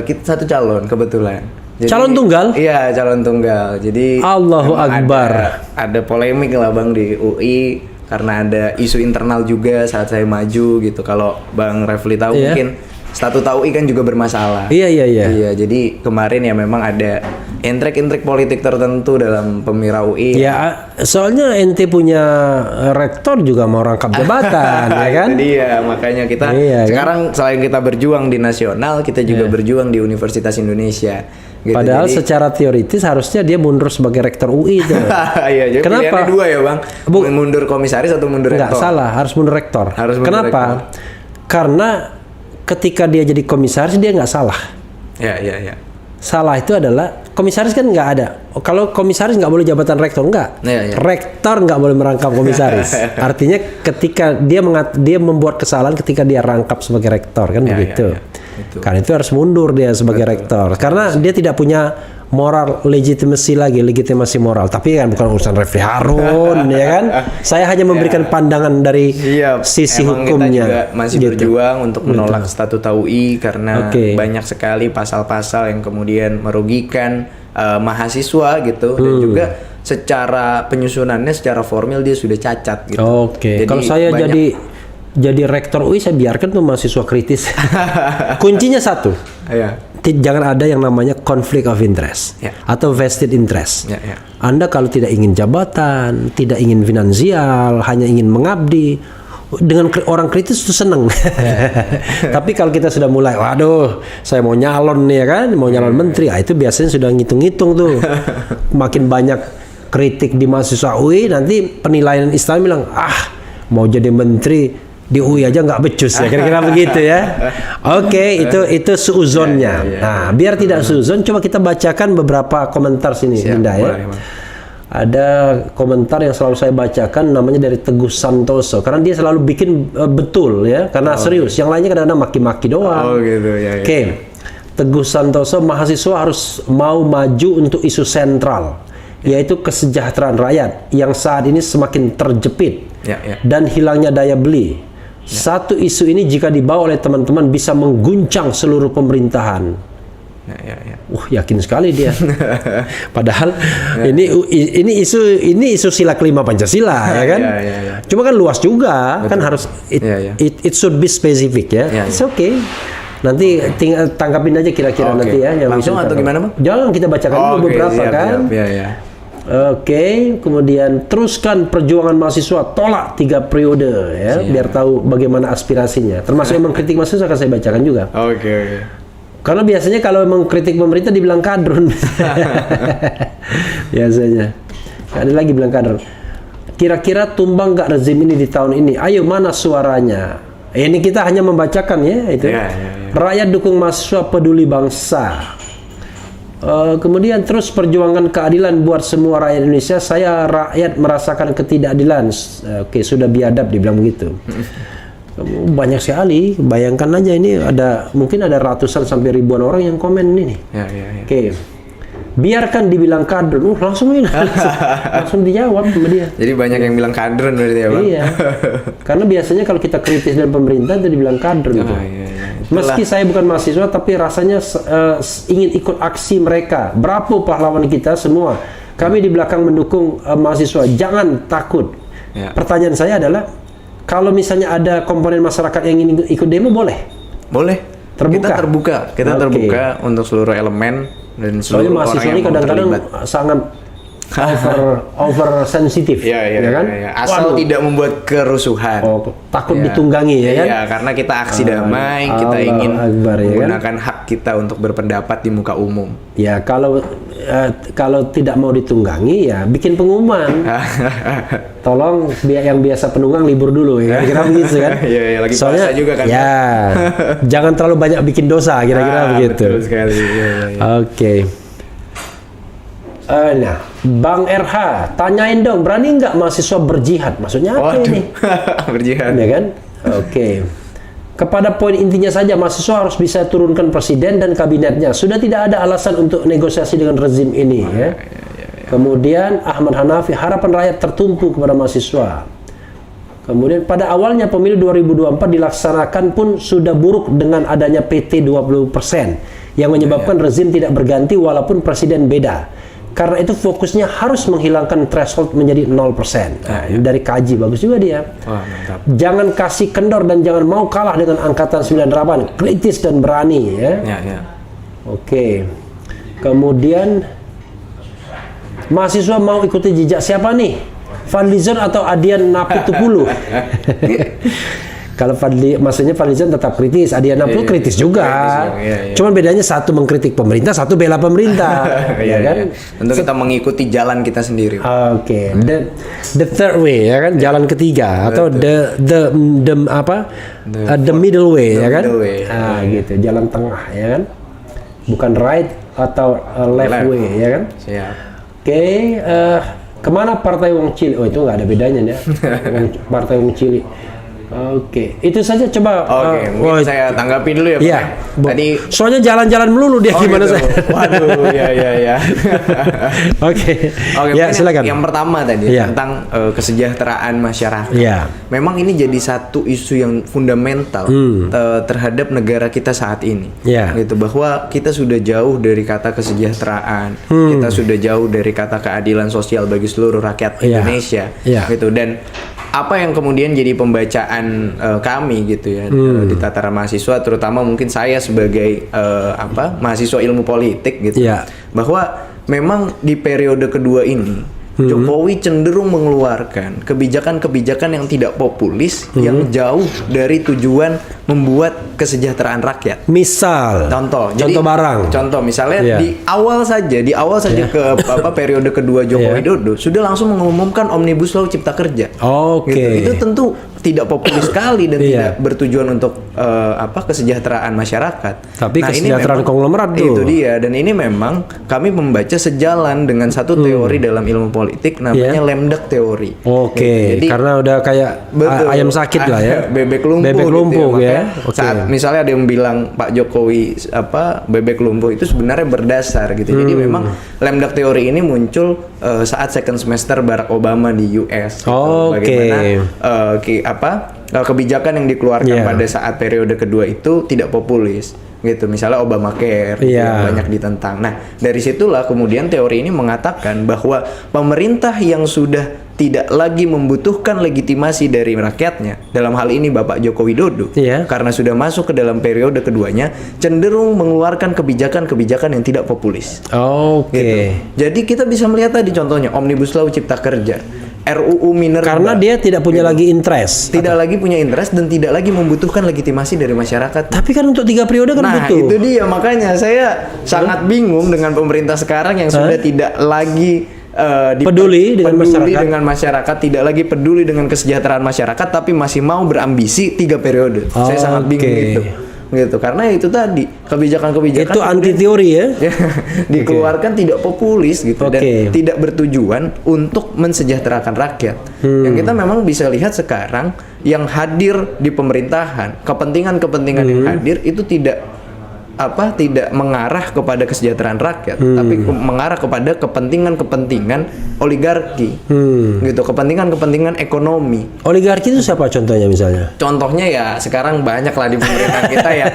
Kita satu calon kebetulan. Jadi, calon tunggal? Iya, calon tunggal. Jadi Allahu Akbar. Ada polemik lah Bang di UI karena ada isu internal juga saat saya maju gitu. Kalau Bang Refli tahu mungkin statuta UI kan juga bermasalah. Iya, jadi kemarin ya memang ada intrik-intrik politik tertentu dalam Pemira UI. Ya, soalnya ente punya rektor juga mau rangkap jabatan, ya kan? Itu dia, makanya kita sekarang selain kita berjuang di nasional, kita juga berjuang di Universitas Indonesia. Gitu. Padahal secara teoritis harusnya dia mundur sebagai rektor UI itu. Iya, jadi kenapa? Pilihannya dua ya Bang, mundur komisaris atau mundur rektor? Enggak salah, harus mundur rektor. Kenapa? Karena ketika dia jadi komisaris dia nggak salah. Iya. Salah itu adalah komisaris kan nggak ada. Kalau komisaris nggak boleh jabatan rektor, nggak. Rektor nggak boleh merangkap komisaris. Artinya ketika dia membuat kesalahan ketika dia rangkap sebagai rektor kan begitu. Karena itu harus mundur dia sebagai rektor. Karena dia tidak punya moral legitimasi moral. Tapi kan bukan urusan Refli Harun, ya kan? Saya hanya memberikan pandangan dari sisi emang hukumnya. Kita juga masih berjuang untuk menolak statuta UI karena banyak sekali pasal-pasal yang kemudian merugikan mahasiswa gitu, dan juga secara penyusunannya secara formal dia sudah cacat gitu. Jadi kalau saya jadi rektor UI, saya biarkan tuh mahasiswa kritis. Kuncinya satu. Jangan ada yang namanya konflik of interest atau vested interest. Anda kalau tidak ingin jabatan, tidak ingin finansial, hanya ingin mengabdi, dengan orang kritis itu seneng. Tapi kalau kita sudah mulai, waduh, saya mau nyalon nih ya kan, mau nyalon menteri, itu biasanya sudah ngitung-ngitung tuh. Makin banyak kritik di mahasiswa UI, nanti penilaian Islam bilang, mau jadi menteri di UI aja nggak becus ya, kira-kira begitu ya. Itu suuzonnya. Nah, biar tidak suuzon, coba kita bacakan beberapa komentar sini, Dinda ya. Ada komentar yang selalu saya bacakan, namanya dari Teguh Santoso, karena dia selalu bikin betul ya, karena serius. Yang lainnya kadang-kadang maki-maki doang. Teguh Santoso, mahasiswa harus mau maju untuk isu sentral, yaitu kesejahteraan rakyat yang saat ini semakin terjepit dan hilangnya daya beli. Satu isu ini jika dibawa oleh teman-teman bisa mengguncang seluruh pemerintahan. Yakin sekali dia. Padahal ini isu sila kelima Pancasila ya kan. Cuma kan luas juga. Kan harus it should be specific ya. It's okay. Nanti tinggal tangkapin aja kira-kira nanti ya. Yang langsung atau gimana Bang? Jangan, kita bacakan dulu beberapa kan. Kemudian teruskan perjuangan mahasiswa, tolak 3 periode ya, biar tahu bagaimana aspirasinya. Termasuk yang mengkritik mahasiswa akan saya bacakan juga. Karena biasanya kalau mengkritik pemerintah dibilang kadrun. Biasanya. Ada lagi bilang kadrun. Kira-kira tumbang nggak rezim ini di tahun ini? Ayo, mana suaranya? Ini kita hanya membacakan ya itu. Rakyat dukung mahasiswa, peduli bangsa. Kemudian terus perjuangan keadilan buat semua rakyat Indonesia. Saya rakyat merasakan ketidakadilan. Sudah biadab dibilang begitu. Banyak sekali. Bayangkan aja ini mungkin ada ratusan sampai ribuan orang yang komen ini. Biarkan dibilang kadrun, langsung dijawab sama dia. Jadi banyak yang bilang kadrun berarti ya Bang? Iya. Karena biasanya kalau kita kritis dan pemerintah itu dibilang kadrun. Meski saya bukan mahasiswa, tapi rasanya ingin ikut aksi mereka. Bravo pahlawan kita semua. Kami di belakang mendukung mahasiswa. Jangan takut. Pertanyaan saya adalah, kalau misalnya ada komponen masyarakat yang ingin ikut demo, boleh? Boleh. Kita terbuka untuk seluruh elemen dan seluruh orang yang mau terlibat. Sangat over sensitif, kan? Asal tidak membuat kerusuhan. Takut ditunggangi ya kan? Karena kita aksi damai, kita ingin menggunakan hak kita untuk berpendapat di muka umum. Ya, kalau tidak mau ditunggangi ya bikin pengumuman. Tolong yang biasa penunggang libur dulu ya, kira-kira begitu kan? Lagi puasa juga kan? Jangan terlalu banyak bikin dosa, kira-kira begitu. Betul sekali. Nah, Bang RH, tanyain dong, berani nggak mahasiswa berjihad? Maksudnya apa ini? Berjihad. Ya kan? Kepada poin intinya saja, mahasiswa harus bisa turunkan presiden dan kabinetnya. Sudah tidak ada alasan untuk negosiasi dengan rezim ini. Kemudian Ahmad Hanafi, harapan rakyat tertumpu kepada mahasiswa. Kemudian pada awalnya pemilu 2024 dilaksanakan pun sudah buruk dengan adanya PT 20% yang menyebabkan rezim tidak berganti walaupun presiden beda. Karena itu fokusnya harus menghilangkan threshold menjadi 0%. Dari kaji bagus juga dia. Jangan kasih kendor dan jangan mau kalah dengan angkatan 98. Kritis dan berani ya. Kemudian mahasiswa mau ikuti jejak siapa nih? Fadlizon atau Adian Napitupulu? Kalau maksudnya Fadlizon tetap kritis, Adian Napitupulu kritis juga. Cuman bedanya satu mengkritik pemerintah, satu bela pemerintah. Kan? Untuk kita mengikuti jalan kita sendiri. The third way ya kan, jalan ketiga atau the middle way ya kan? Gitu, jalan tengah ya kan? Bukan right atau left way ya kan? Kemana Partai Wong Cili? Itu nggak ada bedanya ya. Partai Wong Cili. Oke, itu saja coba. Oke, mungkin saya tanggapi dulu ya Pak. Iya, Tadi soalnya jalan-jalan melulu dia gimana gitu. saya. Waduh, ya. Oke. Oke, Ya, mungkin silakan. Yang pertama tadi Iya. tentang kesejahteraan masyarakat. Iya. Memang ini jadi satu isu yang fundamental terhadap negara kita saat ini. Iya. Gitu, bahwa kita sudah jauh dari kata kesejahteraan, kita sudah jauh dari kata keadilan sosial bagi seluruh rakyat Iya. Indonesia. Iya. Gitu, dan apa yang kemudian jadi pembacaan kami gitu ya di tataran mahasiswa, terutama mungkin saya sebagai mahasiswa ilmu politik gitu, Iya. bahwa memang di periode kedua ini Jokowi cenderung mengeluarkan kebijakan-kebijakan yang tidak populis, yang jauh dari tujuan membuat kesejahteraan rakyat. Misal, Contoh barang. Contoh misalnya Iya. di awal saja ke periode kedua Jokowi Iya. Dodo sudah langsung mengumumkan Omnibus Law Cipta Kerja. Oke. Gitu. Itu tentu tidak populis sekali dan Iya. tidak bertujuan untuk kesejahteraan masyarakat. Tapi ini kesejahteraan memang- konglomerat tuh. Itu dia, dan ini memang kami membaca sejalan dengan satu teori dalam ilmu politik namanya Iya. Lemdak teori. Oke, Gitu. Jadi karena udah kayak betul. ayam sakit lah ya. Bebek lumpuh, Bebek lumpuh gitu ya. Makanya Oke. saat misalnya ada yang bilang Pak Jokowi bebek lumpuh, itu sebenarnya berdasar gitu. Jadi memang Lemdak teori ini muncul saat second semester Barack Obama di US. Gitu. Oke. Bagaimana kebijakan yang dikeluarkan Iya. pada saat periode kedua itu tidak populis gitu, misalnya Obamacare gitu, Iya. yang banyak ditentang. Nah, dari situlah kemudian teori ini mengatakan bahwa pemerintah yang sudah tidak lagi membutuhkan legitimasi dari rakyatnya, dalam hal ini Bapak Joko Widodo, Iya. karena sudah masuk ke dalam periode keduanya, cenderung mengeluarkan kebijakan-kebijakan yang tidak populis. Oke. Gitu. Jadi kita bisa melihat tadi contohnya Omnibus Law Cipta Kerja, RUU Minerba. Karena dia tidak punya lagi interest. tidak lagi punya interest dan tidak lagi membutuhkan legitimasi dari masyarakat. Tapi kan untuk 3 periode kan Nah, butuh. itu dia, makanya saya sangat bingung dengan pemerintah sekarang yang sudah tidak lagi Peduli dengan masyarakat. dengan masyarakat, tidak lagi peduli dengan kesejahteraan masyarakat, tapi masih mau berambisi 3 periode. Saya sangat bingung gitu. Karena itu tadi kebijakan-kebijakan Itu anti teori ya. dikeluarkan tidak populis gitu dan Oke. tidak bertujuan untuk mensejahterakan rakyat. Yang kita memang bisa lihat sekarang yang hadir di pemerintahan, kepentingan-kepentingan yang hadir itu tidak mengarah kepada kesejahteraan rakyat, tapi mengarah kepada kepentingan-kepentingan oligarki, gitu, kepentingan-kepentingan ekonomi. Oligarki itu siapa contohnya misalnya? Contohnya ya sekarang banyak lah di pemerintahan kita ya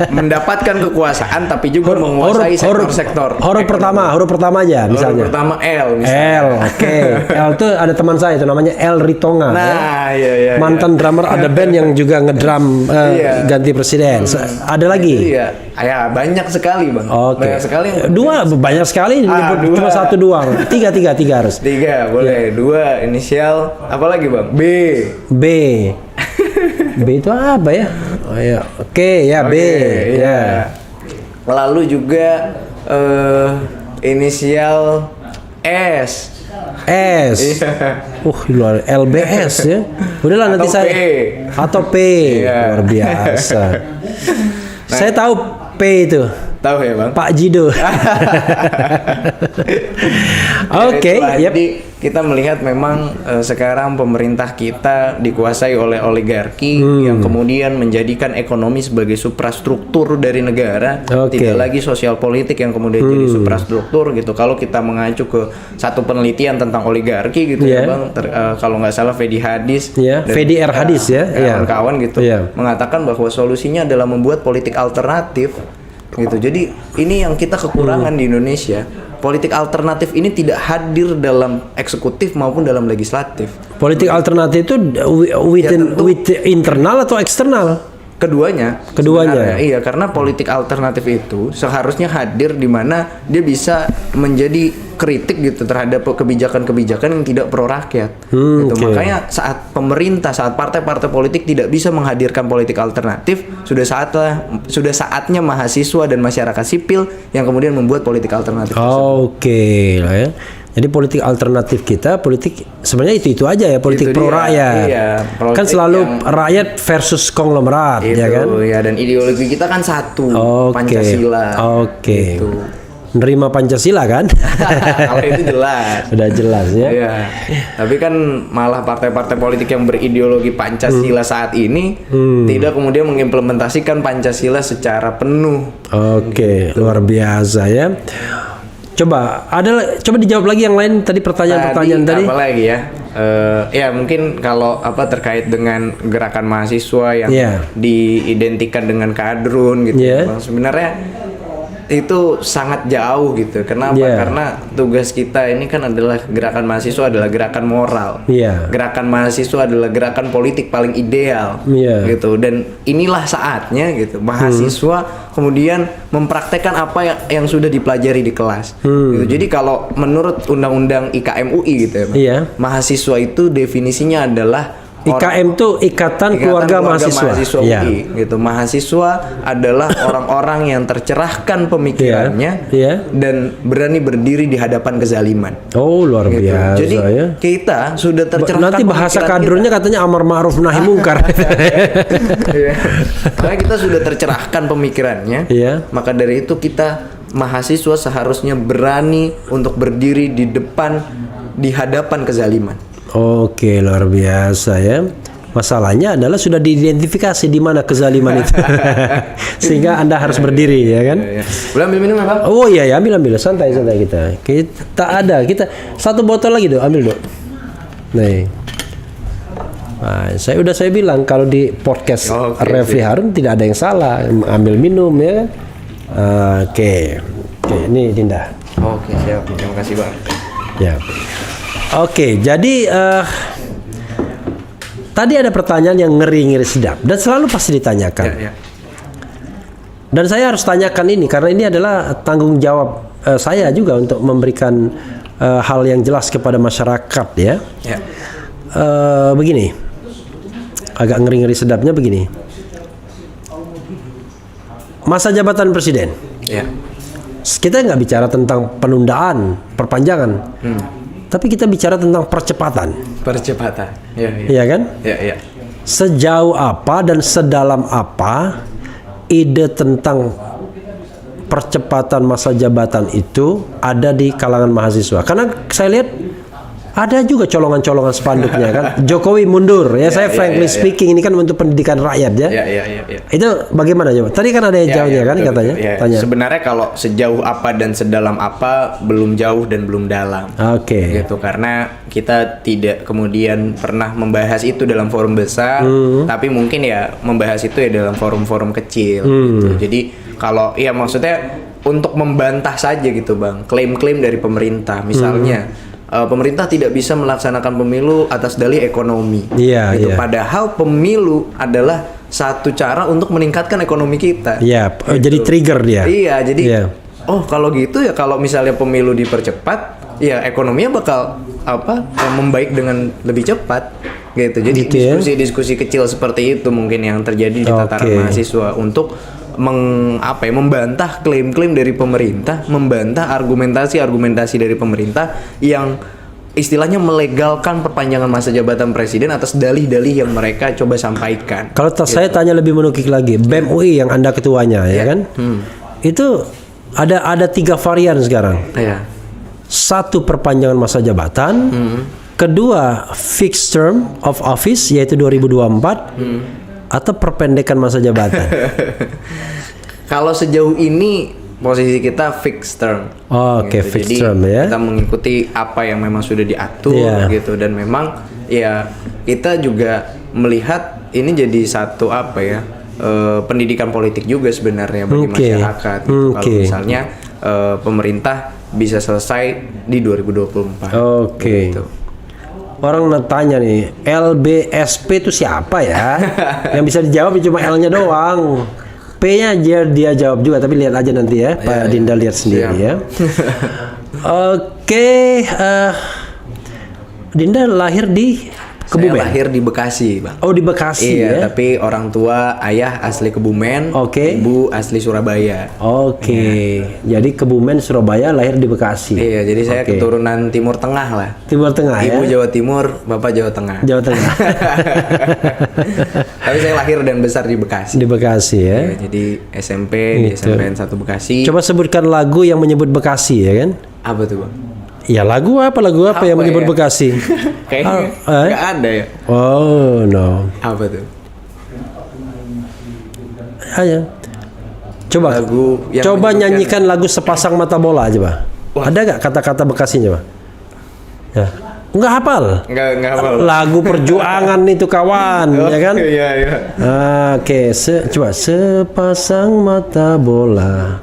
mendapatkan kekuasaan tapi juga menguasai sektor-sektor. Huruf pertama aja misalnya. Huruf pertama L misalnya. L, oke. L itu ada teman saya itu namanya L Ritonga. Nah, ya. iya. Mantan drummer ada band yang juga ngedrum Iya. ganti presiden. Ada lagi? Iya. Ya banyak sekali bang. Oke. Banyak sekali. Banyak sekali. Nyebut dua. cuma 1 doang. 3 harus. 3 boleh. 2 inisial apa lagi bang? B. B. B itu apa ya? Oh ya. Oke, ya B. Iya. Ya. Lalu juga inisial S. S. Luar LBS ya. Udahlah nanti Atau saya P. atau P. Iya. Luar biasa. Saya tahu P itu. Tahu ya bang? Pak Jido. Oke, Itulah. yep. Jadi kita melihat memang sekarang pemerintah kita dikuasai oleh oligarki yang kemudian menjadikan ekonomi sebagai suprastruktur dari negara, Oke. tidak lagi sosial politik yang kemudian jadi suprastruktur gitu. Kalau kita mengacu ke satu penelitian tentang oligarki gitu Yeah. ya bang, kalau nggak salah Fedi Hadis, Yeah, dan Fedi R. Hadis ya, yeah. kawan-kawan gitu, Yeah. mengatakan bahwa solusinya adalah membuat politik alternatif gitu. Jadi ini yang kita kekurangan di Indonesia. Politik alternatif ini tidak hadir dalam eksekutif maupun dalam legislatif. Politik alternatif itu tentu. with internal atau eksternal? Keduanya. Keduanya. Sebenarnya. Iya, karena politik alternatif itu seharusnya hadir di mana dia bisa menjadi kritik gitu terhadap kebijakan-kebijakan yang tidak pro rakyat. Gitu. Oke. Makanya saat partai-partai politik tidak bisa menghadirkan politik alternatif, sudah saatnya mahasiswa dan masyarakat sipil yang kemudian membuat politik alternatif. Oke lah ya. Jadi politik alternatif kita, politik sebenarnya itu aja ya, politik Itu pro dia, rakyat. iya, politik Kan selalu yang- rakyat versus konglomerat, Itu ya kan? ya, dan ideologi kita kan satu, Oke. Pancasila. Oke. Gitu. nerima Pancasila kan? Kalau itu jelas. Sudah jelas ya. Iya. Tapi kan malah partai-partai politik yang berideologi Pancasila saat ini tidak kemudian mengimplementasikan Pancasila secara penuh. Oke, luar biasa ya. Coba dijawab lagi yang lain tadi pertanyaan-pertanyaan tadi. Apa lagi ya? Ya mungkin kalau terkait dengan gerakan mahasiswa yang diidentikan dengan kadrun gitu. Bang, sebenarnya itu sangat jauh gitu. Kenapa? Karena tugas kita ini kan adalah gerakan mahasiswa adalah gerakan moral. Gerakan mahasiswa adalah gerakan politik paling ideal gitu. Dan inilah saatnya gitu mahasiswa kemudian mempraktekkan apa yang sudah dipelajari di kelas. Gitu. Jadi kalau menurut Undang-Undang IKM UI gitu ya, mahasiswa itu definisinya adalah IKM itu Ikatan Keluarga Mahasiswa UI, gitu. Mahasiswa adalah orang-orang yang tercerahkan pemikirannya dan berani berdiri di hadapan kezaliman. Oh, luar biasa. Jadi kita sudah tercerahkan. Nanti bahasa kadrunnya katanya amar ma'ruf nahi mungkar. Karena kita sudah tercerahkan pemikirannya. Maka dari itu kita mahasiswa seharusnya berani untuk berdiri di hadapan kezaliman. Oke, luar biasa ya. Masalahnya adalah sudah diidentifikasi di mana kezaliman itu. Sehingga Anda harus berdiri ya kan? Boleh ambil minum ya, Bang? Oh iya ya, ambil santai kita. Kita satu botol lagi, Dok. Ambil, Dok. Nih. Nah, saya bilang kalau di podcast Refli Harun tidak ada yang salah, ambil minum ya kan. Oke, ini Dinda. Oke, siap. Terima kasih, Bang. Ya. Oke, jadi tadi ada pertanyaan yang ngeri sedap dan selalu pasti ditanyakan. Dan saya harus tanyakan ini karena ini adalah tanggung jawab saya juga untuk memberikan hal yang jelas kepada masyarakat ya. Begini, agak ngeri sedapnya begini. Masa jabatan presiden. Kita nggak bicara tentang penundaan, perpanjangan. Tapi kita bicara tentang percepatan. Iya kan? Sejauh apa dan sedalam apa ide tentang percepatan masa jabatan itu ada di kalangan mahasiswa? Karena saya lihat ada juga colongan-colongan spanduknya kan. Jokowi mundur ya. Saya frankly speaking ini kan untuk pendidikan rakyat ya. Itu bagaimana coba? Tadi kan ada yang jauhnya kan betul, katanya. Tanya. Sebenarnya kalau sejauh apa dan sedalam apa belum jauh dan belum dalam. Gitu karena kita tidak kemudian pernah membahas itu dalam forum besar, tapi mungkin ya membahas itu ya dalam forum-forum kecil gitu. Jadi kalau ya maksudnya untuk membantah saja gitu, Bang. Klaim-klaim dari pemerintah misalnya pemerintah tidak bisa melaksanakan pemilu atas dalih ekonomi. Padahal pemilu adalah satu cara untuk meningkatkan ekonomi kita. Gitu. Jadi trigger dia. Jadi kalau gitu ya kalau misalnya pemilu dipercepat, ya ekonominya bakal membaik dengan lebih cepat. Gitu. Jadi diskusi-diskusi kecil seperti itu mungkin yang terjadi di tataran mahasiswa untuk membantah klaim-klaim dari pemerintah, membantah argumentasi dari pemerintah yang istilahnya melegalkan perpanjangan masa jabatan presiden atas dalih-dalih yang mereka coba sampaikan. Kalau saya tanya lebih menukik lagi, BEM UI yang Anda ketuanya ya kan? Itu ada 3 varian sekarang. Satu, perpanjangan masa jabatan. Kedua, fixed term of office yaitu 2024. Atau perpendekan masa jabatan. Kalau sejauh ini posisi kita fixed term. Fixed term ya. Kita mengikuti apa yang memang sudah diatur gitu dan memang ya kita juga melihat ini jadi satu pendidikan politik juga sebenarnya bagi masyarakat. Kalau misalnya pemerintah bisa selesai di 2024. Gitu. Orang tanya nih, LBSP itu siapa ya? Yang bisa dijawab cuma L-nya doang. P-nya dia jawab juga, tapi lihat aja nanti ya. Pak Dinda lihat sendiri ya. Dinda lahir di Kebumen? Saya lahir di Bekasi, Bang. Oh, di Bekasi Iya, ya. tapi orang tua ayah asli Kebumen, Oke. ibu asli Surabaya. Oke. Jadi Kebumen Surabaya, lahir di Bekasi. Iya, jadi saya Oke. keturunan Timur Tengah lah. Timur Tengah Ibu ya. Jawa Timur, bapak Jawa Tengah. Jawa Tengah. Tapi saya lahir dan besar di Bekasi. Di Bekasi ya. Iya, jadi SMP di Gitu. SMPN 1 Bekasi. Coba sebutkan lagu yang menyebut Bekasi ya kan? Apa tuh, Bang? Ya lagu apa yang Apa menyebut ya? Bekasi? Kayaknya Ah, nggak ada ya. Oh no. Apa tuh? Ayo. Coba. Lagu yang Coba menyebutkan- nyanyikan lagu Sepasang Mata Bola aja, Pak. Wah. Ada nggak kata-kata Bekasinya, Pak? Ya. Nggak hafal. Nggak hafal. Lagu perjuangan itu kawan, ya kan? Iya, iya. Oke, coba sepasang mata bola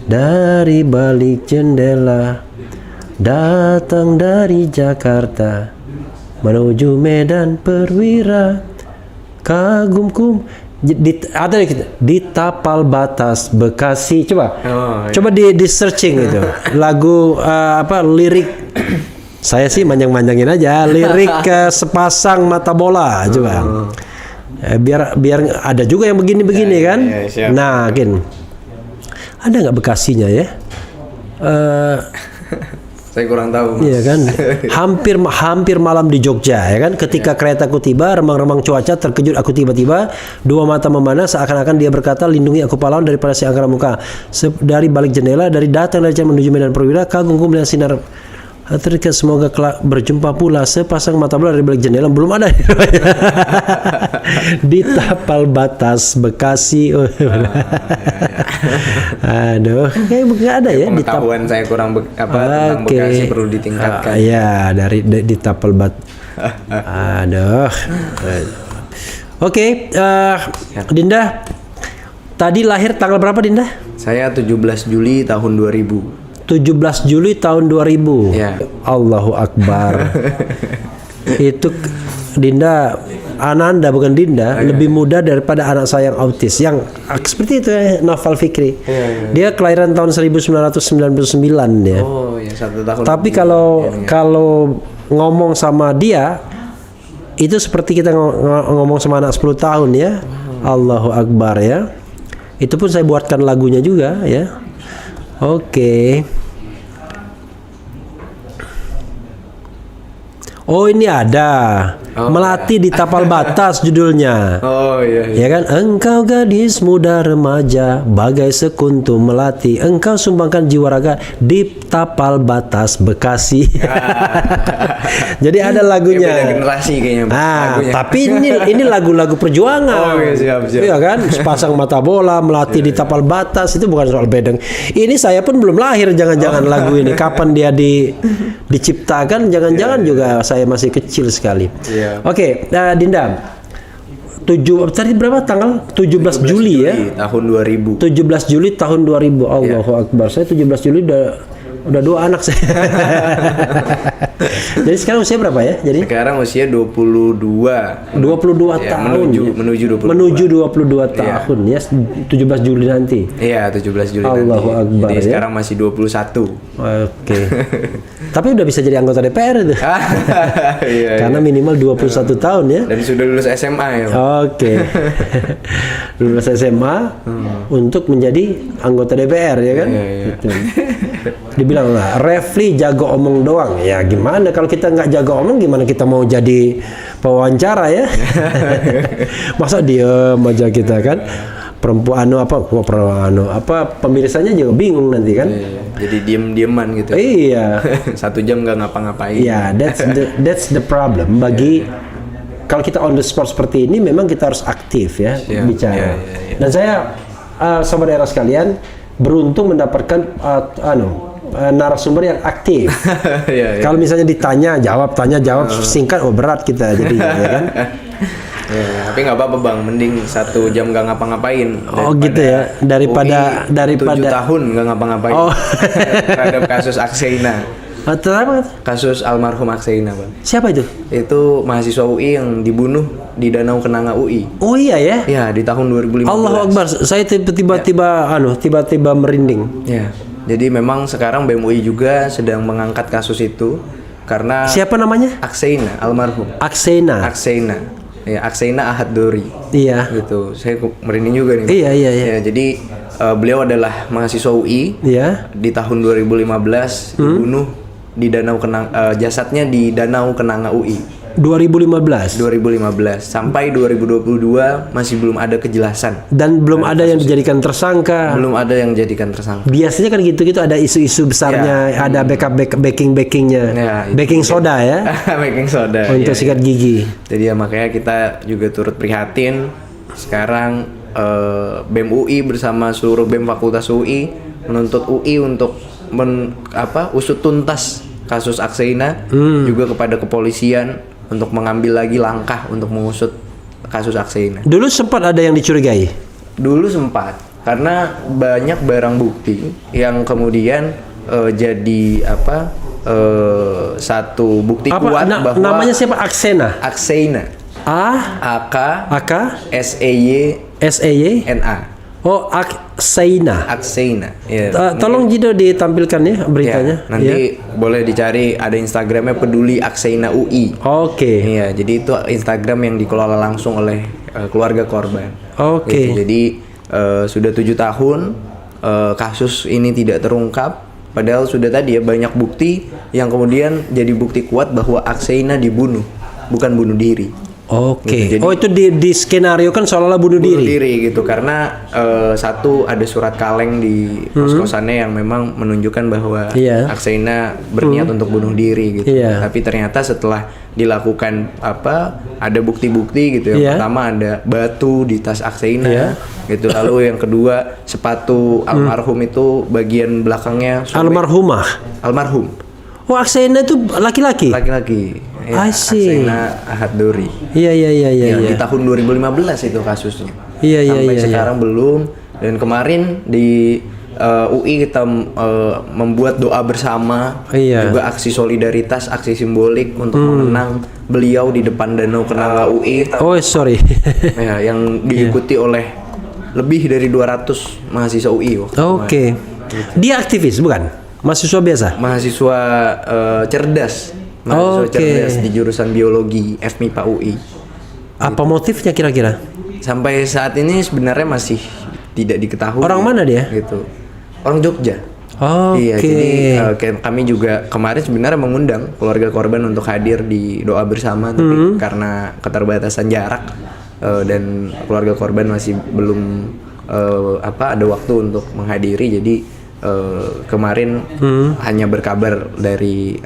dari balik jendela datang dari Jakarta menuju Medan Perwira kagumkum ada di tapal batas Bekasi. Coba Oh, iya. coba di searching itu lagu lirik. Saya sih manjang-manjangin aja lirik ke sepasang mata bola coba. Biar ada juga yang begini-begini kan. ya, siap. Nah, ada nggak Bekasinya ya? Saya kurang tahu, Mas. Iya kan, hampir malam di Jogja ya kan. Ketika keretaku tiba, remang-remang cuaca, terkejut aku tiba-tiba, dua mata memandang seakan-akan dia berkata, lindungi aku pahlawan daripada si angkara muka. Dari balik jendela, dari datang dari jam menuju Medan Perwira, kagum melihat sinar. Terikat semoga kelak berjumpa pula sepasang mata bola dari balik jendela belum ada di tapal batas Bekasi. Aduh, kayak nggak ada ya di tapal. Pengetahuan saya kurang tentang Bekasi perlu ditingkatkan. Ya di tapal Aduh. Oke, Dinda. Tadi lahir tanggal berapa, Dinda? Saya 17 Juli tahun 2000. 17 Juli tahun 2000. Ya. Allahu Akbar. Itu Dinda, Ananda bukan Dinda, lebih muda daripada anak saya yang autis. Yang seperti itu ya, Noval Fikri. Dia kelahiran tahun 1999 dia. Oh, ya 1 tahun. Tapi lebih. kalau ngomong sama dia itu seperti kita ngomong sama anak 10 tahun ya. Allahu Akbar ya. Itu pun saya buatkan lagunya juga ya. Oke. Oh, ini ada. Melati di tapal batas judulnya. Oh, iya. Ya kan, engkau gadis muda remaja bagai sekuntum melati, engkau sumbangkan jiwa raga di tapal batas Bekasi. Jadi ada lagunya. Beda generasi kayaknya. Lagunya. Tapi ini lagu-lagu perjuangan. Oh, iya, siap. Iya kan, sepasang mata bola melati di tapal batas itu bukan soal bedeng. Ini saya pun belum lahir, jangan-jangan lagu ini kapan dia diciptakan, jangan-jangan juga saya masih kecil sekali. Iya. Oke, Dinda. Tadi berapa tanggal? 17 Juli ya. Tahun 2000. 17 Juli tahun 2000. Allahu Akbar. Saya 17 Juli udah 2 anak saya. Jadi sekarang usia berapa ya? Jadi Sekarang usia 22. 22 Ya, tahun. menuju 22. Menuju 22 tahun ya. 17 Juli nanti. Iya, 17 Juli Allahu nanti. Akbar, Jadi ya. sekarang masih 21. Oke. Tapi udah bisa jadi anggota DPR itu. Iya, Karena iya. minimal 21 tahun ya. Dan sudah lulus SMA ya. Pak? Oke. Lulus SMA untuk menjadi anggota DPR ya kan? Iya, iya. Gitu. Dibilang lah, Refli jago omong doang. Ya gimana kalau kita nggak jago omong, gimana kita mau jadi pewawancara ya? Masa diem aja kita kan? Perempuan pemirsanya juga bingung nanti kan? Iya, jadi diem-dieman gitu. Iya. 1 jam nggak ngapa-ngapain. Iya, that's the problem bagi kalau kita on the spot seperti ini memang kita harus aktif ya Siap. bicara. Iya, iya, iya. Dan saya sobat era sekalian beruntung mendapatkan narasumber yang aktif. Iya, iya. Kalau misalnya ditanya jawab singkat, berat kita jadi ya kan. Ya, tapi nggak apa-apa Bang, mending 1 jam nggak ngapa-ngapain. Oh gitu ya, daripada 7 tahun nggak ngapa-ngapain. Oh. Terhadap kasus Akseina. Apa? Kasus almarhum Akseina Bang. Siapa itu? Itu mahasiswa UI yang dibunuh di Danau Kenanga UI. Oh iya ya. Ya, di tahun 2015. Allahu Akbar, saya tiba-tiba merinding. Ya, jadi memang sekarang BEM UI juga sedang mengangkat kasus itu karena Siapa namanya? Akseina almarhum. Aksena. Akseina. Ya, Akseina Ahad Dori. Iya. Gitu. Saya merinding juga nih. Iya. Ya, jadi beliau adalah mahasiswa UI. Iya. Di tahun 2015 dibunuh di Danau Kenang, jasadnya di Danau Kenanga UI. 2015. Sampai 2022 masih belum ada kejelasan. Dan belum ada yang dijadikan tersangka. Belum ada yang jadikan tersangka. Biasanya kan gitu-gitu ada isu-isu besarnya, ada backingnya, Ya, baking soda ya, Baking soda. untuk Iya, sikat gigi. Jadi ya makanya kita juga turut prihatin. Sekarang BEM UI bersama seluruh BEM Fakultas UI menuntut UI untuk usut tuntas kasus Akseina, juga kepada kepolisian untuk mengambil lagi langkah untuk mengusut kasus Akseina. Dulu sempat ada yang dicurigai. Dulu sempat, karena banyak barang bukti yang kemudian jadi satu bukti kuat bahwa namanya siapa? Akseina. Akseina. AK SEY NA. Oh, Akseina. Akseina. Ya, Tolong Jido ditampilkan ya beritanya. ya, nanti boleh dicari, ada Instagramnya Peduli Akseina UI. Oke. Iya, jadi itu Instagram yang dikelola langsung oleh keluarga korban. Oke. Gitu. Jadi sudah 7 tahun kasus ini tidak terungkap. Padahal sudah tadi ya banyak bukti yang kemudian jadi bukti kuat bahwa Akseina dibunuh, bukan bunuh diri. Oke. Gitu, jadi- Oh, itu di skenario kan seolah-olah bunuh Bunuh diri. diri gitu, karena satu ada surat kaleng di kos-kosannya yang memang menunjukkan bahwa Iya. Akseina berniat untuk bunuh diri gitu. Iya. Tapi ternyata setelah dilakukan ada bukti-bukti gitu. Yang Iya. pertama ada batu di tas Akseina Iya. gitu. Lalu yang kedua sepatu almarhum itu bagian belakangnya sobek. Almarhum Oh, Akseina itu laki-laki. laki-laki. I see. Akseina Ahad Dori. Iya. Ya, di tahun 2015 itu kasusnya. Iya, Sampai iya. sekarang belum. Dan kemarin di UI kita membuat doa bersama, Iya. juga aksi solidaritas, aksi simbolik untuk mengenang beliau di depan Danau Kenanga UI. Oh, sorry. Ya, yang diikuti oleh lebih dari 200 mahasiswa UI waktu kemarin. Oke. Dia aktivis bukan? Mahasiswa biasa. Mahasiswa cerdas. Mahasiswa Oke. cerdas di jurusan biologi FMIPA UI. Apa motifnya kira-kira? Sampai saat ini sebenarnya masih tidak diketahui. Orang mana dia? Gitu. Orang Jogja. Oke. Iya, jadi kami juga kemarin sebenarnya mengundang keluarga korban untuk hadir di doa bersama, tapi karena keterbatasan jarak dan keluarga korban masih belum ada waktu untuk menghadiri, jadi kemarin hanya berkabar dari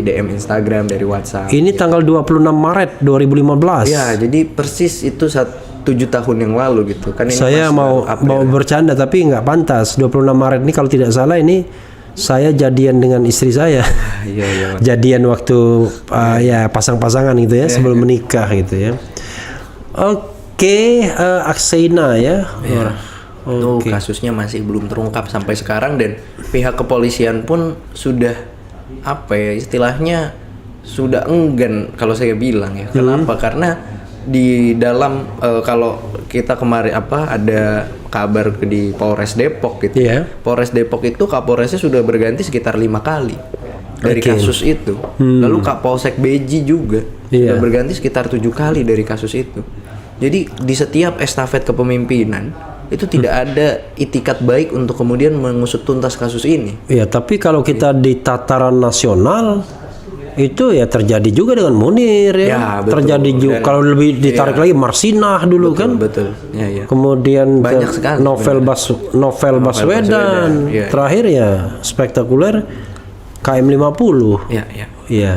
DM Instagram, dari WhatsApp. Ini tanggal 26 Maret 2015. Ya, jadi persis itu 7 tahun yang lalu gitu kan. Ini Saya pas mau April. bercanda tapi nggak pantas. 26 Maret ini kalau tidak salah ini saya jadian dengan istri saya. Iya. Jadian waktu ya pasang-pasangan gitu ya, sebelum menikah gitu ya. Oke, Akseina ya. Itu kasusnya masih belum terungkap sampai sekarang, dan pihak kepolisian pun sudah istilahnya sudah enggan kalau saya bilang ya. Kenapa? Karena di dalam kalau kita kemarin ada kabar di Polres Depok gitu. Iya. Polres Depok itu Kapolresnya sudah berganti sekitar 5 kali dari kasus itu. Lalu Kapolsek Beji juga sudah berganti sekitar 7 kali dari kasus itu. Jadi di setiap estafet kepemimpinan itu tidak ada itikat baik untuk kemudian mengusut tuntas kasus ini. Ya, tapi kalau kita di tataran nasional itu ya terjadi juga dengan Munir ya. Ya, betul. Terjadi juga Dan- kalau lebih ditarik lagi Marsinah dulu kan. Betul. Ya. Kemudian Banyak ke sekali Novel Baswedan. Baswedan, iya. Terakhir ya spektakuler KM 50. Ya. Iya.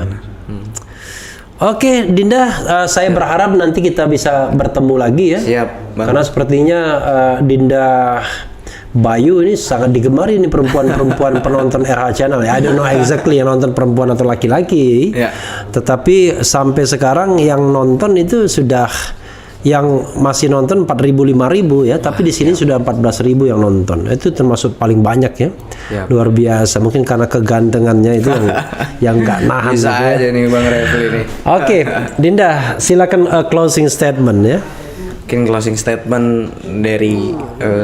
Oke, Dinda, saya berharap nanti kita bisa bertemu lagi ya. Siap, Bang. Karena sepertinya Dinda Bayu ini sangat digemari nih perempuan-perempuan penonton RH Channel ya. I don't know exactly yang nonton perempuan atau laki-laki. Ya. Tetapi sampai sekarang yang nonton itu sudah, yang masih nonton 4.000 5.000 ya, tapi di sini sudah 14.000 yang nonton. Itu termasuk paling banyak ya. Siap. Luar biasa. Mungkin karena kegantengannya itu yang nggak nahan. Bisa gitu ya. aja nih Bang Refli nih. Oke, Dinda, silakan closing statement ya. Mungkin closing statement dari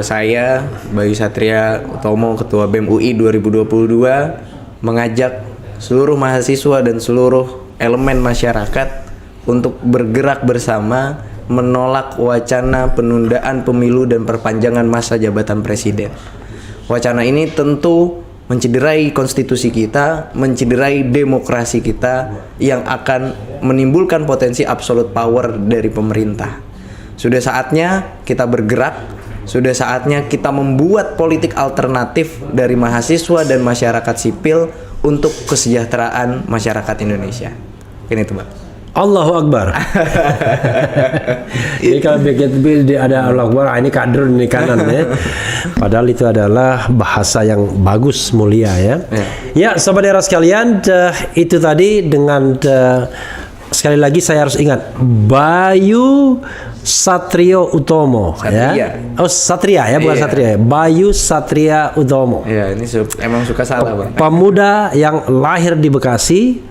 saya, Bayu Satria Utomo, Ketua BEM UI 2022, mengajak seluruh mahasiswa dan seluruh elemen masyarakat untuk bergerak bersama menolak wacana penundaan pemilu dan perpanjangan masa jabatan presiden. Wacana ini tentu mencederai konstitusi kita, mencederai demokrasi kita yang akan menimbulkan potensi absolute power dari pemerintah. Sudah saatnya kita bergerak, sudah saatnya kita membuat politik alternatif dari mahasiswa dan masyarakat sipil untuk kesejahteraan masyarakat Indonesia. Ini tuh, Bang. Allahu Akbar. Jadi kalau begitu ada Allahu Akbar, ini kader ini kanan ya. Padahal itu adalah bahasa yang bagus, mulia ya. Ya, sobat era sekalian, itu tadi dengan sekali lagi saya harus ingat Bayu Satrio Utomo ya. Oh, Satria ya, bukan Satria. Bayu Satria Utomo. Iya, ini emang suka salah, Bang. Pemuda yang lahir di Bekasi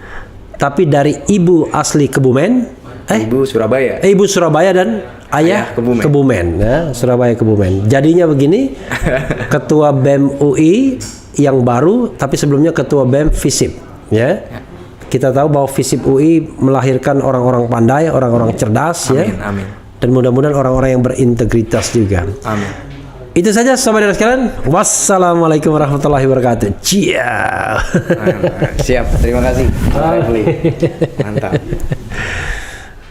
tapi dari ibu asli Kebumen, Ibu Surabaya. Ibu Surabaya dan ayah Kebumen ya, Surabaya Kebumen. Jadinya begini, ketua BEM UI yang baru, tapi sebelumnya ketua BEM FISIP ya. Kita tahu bahwa FISIP UI melahirkan orang-orang pandai, orang-orang cerdas ya. Amin. Dan mudah-mudahan orang-orang yang berintegritas juga. Amin. Itu saja sobat dan sekalian. Wassalamualaikum warahmatullahi wabarakatuh. Ciao. Siap. Terima kasih. Mantap.